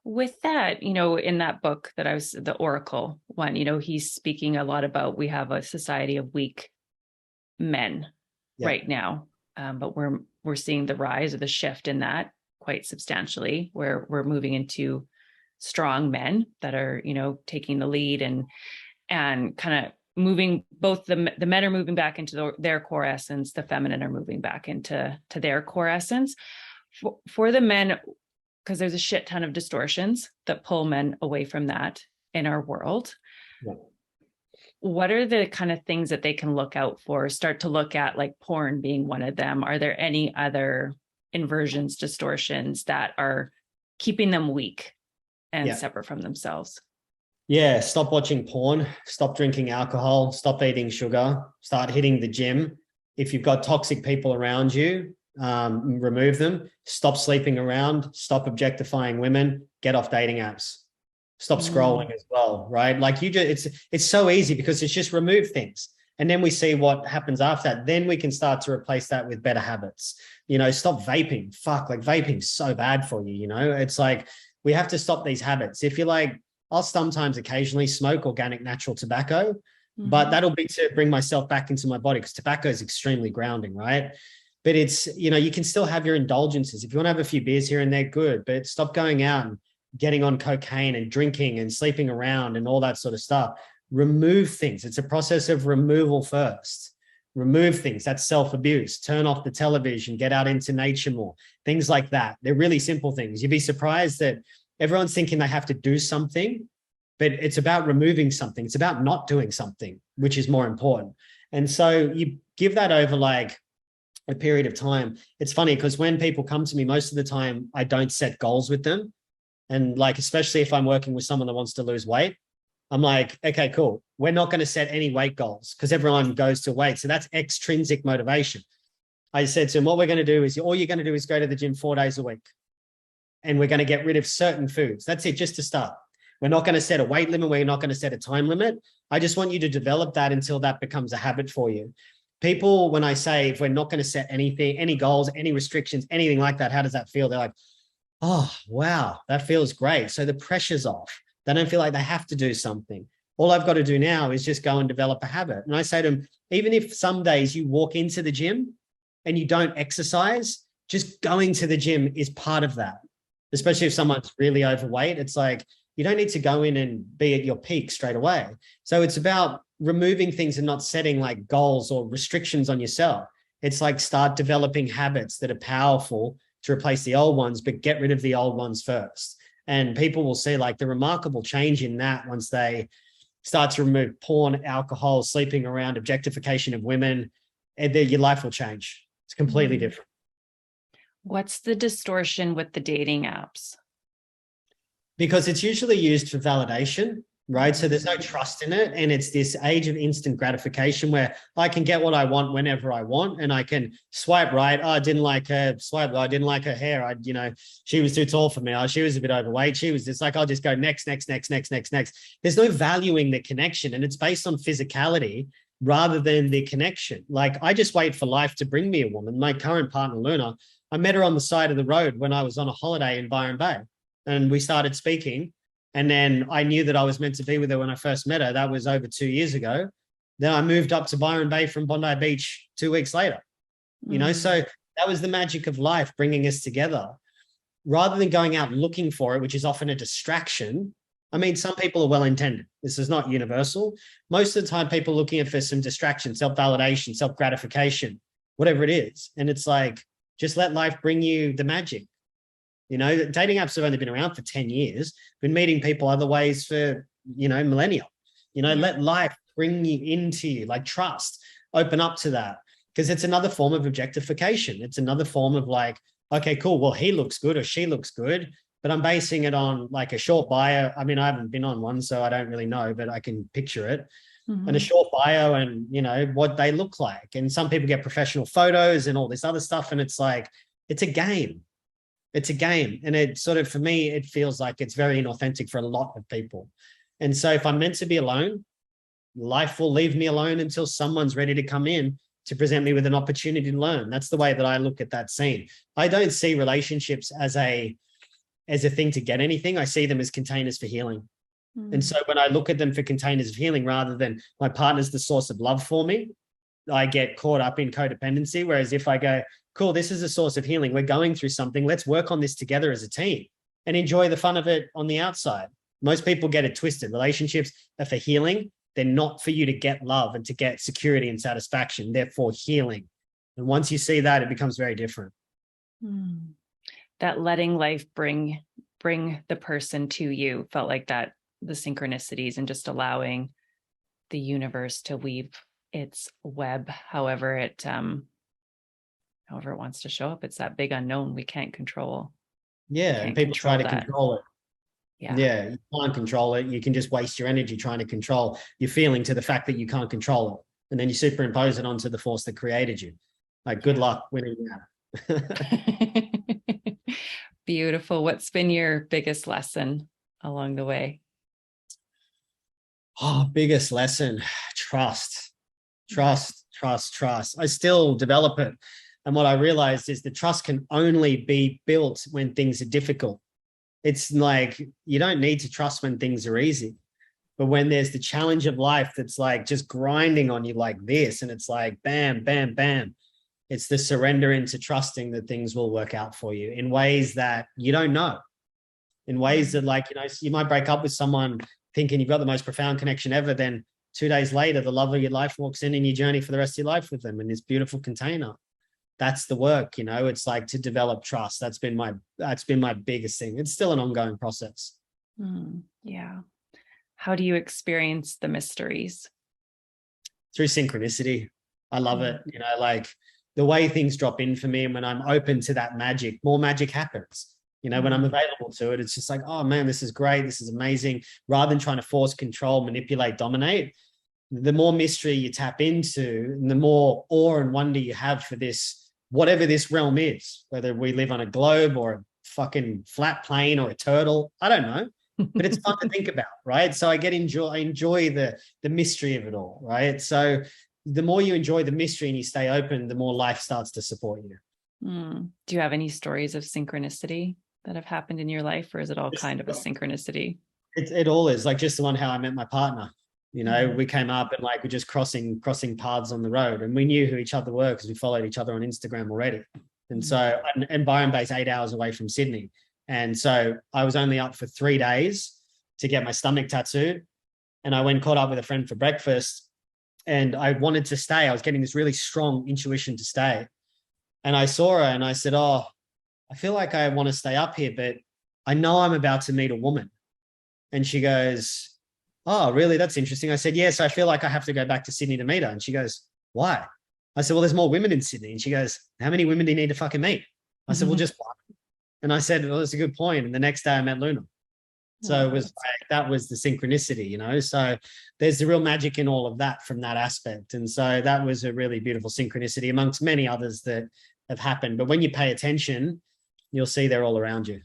With that, in that book that the Oracle one, he's speaking a lot about, we have a society of weak men right now. But we're seeing the rise or the shift in that quite substantially, where we're moving into strong men that are, taking the lead and kind of moving. Both the men are moving back into their core essence. The feminine are moving back into their core essence. For the men, because there's a shit ton of distortions that pull men away from that in our world. Yeah. What are the kind of things that they can look out for, start to look at, like porn being one of them? Are there any other inversions, distortions that are keeping them weak and separate from themselves? Yeah, stop watching porn, stop drinking alcohol, stop eating sugar, start hitting the gym. If you've got toxic people around you, remove them. Stop sleeping around, stop objectifying women, get off dating apps. Stop scrolling as well, right? Like it's so easy, because it's just remove things. And then we see what happens after that. Then we can start to replace that with better habits. Stop vaping. Fuck, like vaping's so bad for you, It's like, we have to stop these habits. If you're like, I'll sometimes occasionally smoke organic natural tobacco, but that'll be to bring myself back into my body, because tobacco is extremely grounding, right? But it's, you can still have your indulgences. If you want to have a few beers here and there, good, but stop going out and getting on cocaine and drinking and sleeping around and all that sort of stuff. Remove things. It's a process of removal first. Remove things. That's self-abuse. Turn off the television, get out into nature more. Things like that. They're really simple things. You'd be surprised that everyone's thinking they have to do something, but it's about removing something. It's about not doing something, which is more important. And so you give that over like a period of time. It's funny, because when people come to me, most of the time I don't set goals with them. And like, especially if I'm working with someone that wants to lose weight, I'm like, okay, cool. We're not going to set any weight goals, because everyone goes to weight. So that's extrinsic motivation. I said to him, what we're going to do is, all you're going to do is go to the gym 4 days a week. And we're going to get rid of certain foods. That's it, just to start. We're not going to set a weight limit. We're not going to set a time limit. I just want you to develop that until that becomes a habit for you. People, when I say, if we're not going to set anything, any goals, any restrictions, anything like that, how does that feel? They're like, oh, wow, that feels great. So the pressure's off. They don't feel like they have to do something. All I've got to do now is just go and develop a habit. And I say to them, even if some days you walk into the gym and you don't exercise, just going to the gym is part of that. Especially if someone's really overweight, it's like, you don't need to go in and be at your peak straight away. So it's about removing things and not setting like goals or restrictions on yourself. It's like, start developing habits that are powerful to replace the old ones, but get rid of the old ones first. And people will see like the remarkable change in that once they start to remove porn, alcohol, sleeping around, objectification of women, and then your life will change. It's completely different. What's the distortion with the dating apps? Because it's usually used for validation, right? So there's no trust in it. And it's this age of instant gratification where I can get what I want whenever I want. And I can swipe right. Oh, I didn't like her. Swipe. I didn't like her hair. She was too tall for me. Oh, she was a bit overweight. She was just like, I'll just go next. There's no valuing the connection. And it's based on physicality rather than the connection. Like, I just wait for life to bring me a woman. My current partner, Luna, I met her on the side of the road when I was on a holiday in Byron Bay. And we started speaking. And then I knew that I was meant to be with her when I first met her. That was over 2 years ago. Then I moved up to Byron Bay from Bondi Beach 2 weeks later. So that was the magic of life bringing us together. Rather than going out looking for it, which is often a distraction. I mean, some people are well-intended. This is not universal. Most of the time, people are looking for some distraction, self-validation, self-gratification, whatever it is. And it's like, just let life bring you the magic. Dating apps have only been around for 10 years, been meeting people other ways for, millennia. Let life bring you into you, like trust, open up to that. Because it's another form of objectification. It's another form of like, okay, cool. Well, he looks good or she looks good, but I'm basing it on like a short bio. I mean, I haven't been on one, so I don't really know, but I can picture it. And a short bio and, what they look like. And some people get professional photos and all this other stuff. And it's like, it's a game. It's a game. And it sort of, for me, it feels like it's very inauthentic for a lot of people. And so if I'm meant to be alone, life will leave me alone until someone's ready to come in to present me with an opportunity to learn. That's the way that I look at that scene. I don't see relationships as a thing to get anything. I see them as containers for healing. And so when I look at them for containers of healing, rather than my partner's the source of love for me, I get caught up in codependency. Whereas if I go, cool, this is a source of healing. We're going through something. Let's work on this together as a team and enjoy the fun of it on the outside. Most people get it twisted. Relationships are for healing. They're not for you to get love and to get security and satisfaction. They're for healing. And once you see that, it becomes very different. That letting life bring the person to you felt like that, the synchronicities and just allowing the universe to weave its web, however it wants to show up. It's that big unknown we can't control. Yeah, and people try to control it. Yeah, you can't control it. You can just waste your energy trying to control your feeling to the fact that you can't control it. And then you superimpose it onto the force that created you. Like, good luck winning that. Beautiful. What's been your biggest lesson along the way? Oh, biggest lesson, trust. I still develop it. And what I realized is that trust can only be built when things are difficult. It's like, you don't need to trust when things are easy. But when there's the challenge of life that's like just grinding on you like this, and it's like, bam, bam, bam. It's the surrender into trusting that things will work out for you in ways that you don't know. In ways that, like, you might break up with someone thinking you've got the most profound connection ever. Then 2 days later, the love of your life walks in and you journey for the rest of your life with them in this beautiful container. That's the work, it's like to develop trust. That's been my biggest thing. It's still an ongoing process. Yeah. How do you experience the mysteries? Through synchronicity. I love it. Like the way things drop in for me, and when I'm open to that magic, more magic happens. When I'm available to it, it's just like, oh man, this is great. This is amazing. Rather than trying to force, control, manipulate, dominate, the more mystery you tap into and the more awe and wonder you have for this, whatever this realm is, whether we live on a globe or a fucking flat plane or a turtle, I don't know, but it's fun to think about, right? So I enjoy the mystery of it all, right? So the more you enjoy the mystery and you stay open, the more life starts to support you. Do you have any stories of synchronicity that have happened in your life, or is it all kind of a synchronicity? It all is, like just the one how I met my partner. We came up and like we're just crossing paths on the road, and we knew who each other were because we followed each other on Instagram already. And so, and Byron Bay's 8 hours away from Sydney. And so I was only up for 3 days to get my stomach tattooed. And I went caught up with a friend for breakfast, and I wanted to stay. I was getting this really strong intuition to stay. And I saw her and I said, oh, I feel like I want to stay up here, but I know I'm about to meet a woman. And she goes, oh, really? That's interesting. I said, yes, I feel like I have to go back to Sydney to meet her. And she goes, why? I said, well, there's more women in Sydney. And she goes, how many women do you need to fucking meet? I said, well, just one. And I said, well, that's a good point. And the next day I met Luna. So it was like, that was the synchronicity, you know? So there's the real magic in all of that from that aspect. And so that was a really beautiful synchronicity amongst many others that have happened. But when you pay attention, you'll see they're all around you.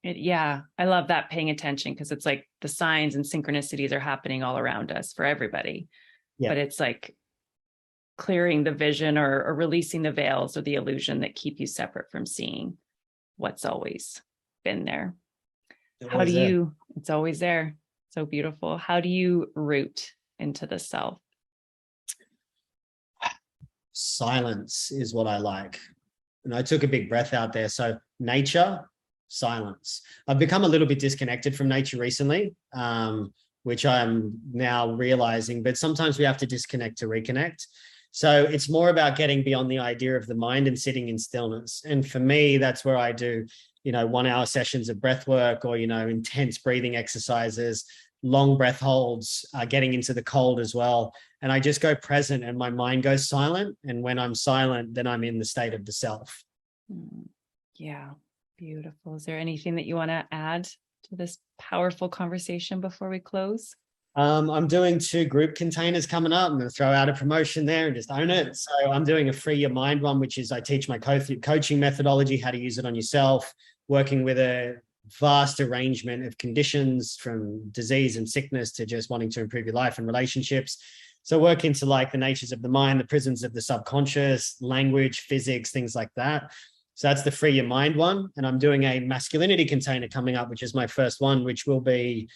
Yeah, I love that, paying attention, because it's like the signs and synchronicities are happening all around us for everybody. But it's like clearing the vision or releasing the veils or the illusion that keep you separate from seeing what's always been there. How do you, it's always there. So beautiful. How do you root into the self? Silence is what I like. And I took a big breath out there. So nature, silence. I've become a little bit disconnected from nature recently, which I'm now realizing, but sometimes we have to disconnect to reconnect. So it's more about getting beyond the idea of the mind and sitting in stillness. And for me, that's where I do, 1 hour sessions of breath work or, intense breathing exercises, long breath holds, getting into the cold as well. And I just go present and my mind goes silent. And when I'm silent, then I'm in the state of the self. Yeah, beautiful. Is there anything that you want to add to this powerful conversation before we close? I'm doing 2 group containers coming up. I'm going to throw out a promotion there and just own it. So I'm doing a Free Your Mind one, which is I teach my coaching methodology, how to use it on yourself, working with a vast arrangement of conditions from disease and sickness to just wanting to improve your life and relationships. So work into like the natures of the mind, the prisons of the subconscious, language, physics, things like that. So that's the Free Your Mind one. And I'm doing a masculinity container coming up, which is my first one, which will be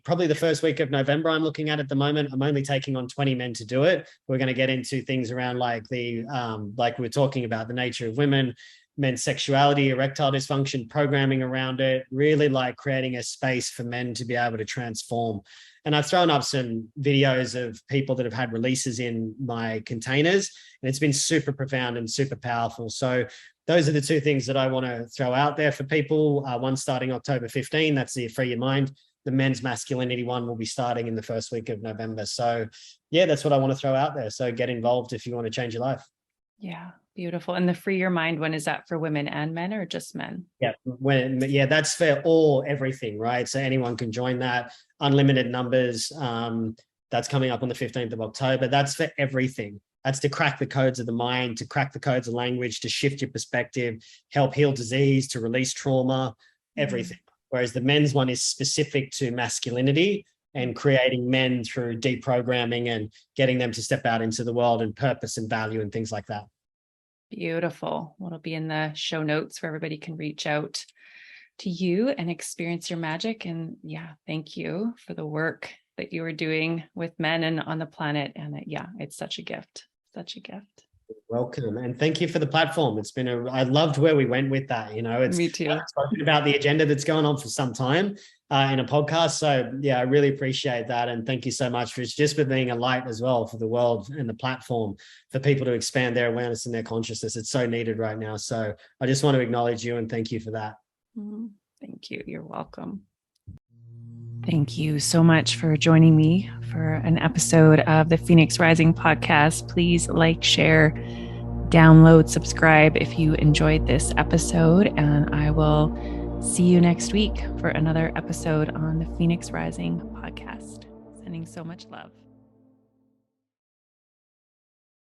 probably the first week of November. I'm looking at the moment. I'm only taking on 20 men to do it. We're going to get into things around like like we're talking about the nature of women, men's sexuality, erectile dysfunction, programming around it, really like creating a space for men to be able to transform. And I've thrown up some videos of people that have had releases in my containers, and it's been super profound and super powerful. So those are the 2 things that I want to throw out there for people. One starting October 15, that's the Free Your Mind. The men's masculinity one will be starting in the first week of November. So yeah, that's what I want to throw out there. So get involved if you want to change your life. Yeah, beautiful. And the Free Your Mind one, is that for women and men or just men? Yeah, that's for everything, right? So anyone can join that. Unlimited numbers. That's coming up on the 15th of October. That's for everything. That's to crack the codes of the mind, to crack the codes of language, to shift your perspective, help heal disease, to release trauma, everything. Whereas the men's one is specific to masculinity and creating men through deprogramming and getting them to step out into the world and purpose and value and things like that. Beautiful. Well, it'll be in the show notes where everybody can reach out to you and experience your magic. And yeah, thank you for the work that you are doing with men and on the planet. And it's such a gift, such a gift. Welcome. And thank you for the platform. I loved where we went with that. Me too. I've spoken about the agenda that's going on for some time in a podcast. So yeah, I really appreciate that. And thank you so much for being a light as well for the world and the platform for people to expand their awareness and their consciousness. It's so needed right now. So I just want to acknowledge you and thank you for that. Thank you. You're welcome. Thank you so much for joining me for an episode of the Phoenix Rising podcast. Please like, share, download, subscribe if you enjoyed this episode. And I will see you next week for another episode on the Phoenix Rising podcast. Sending so much love.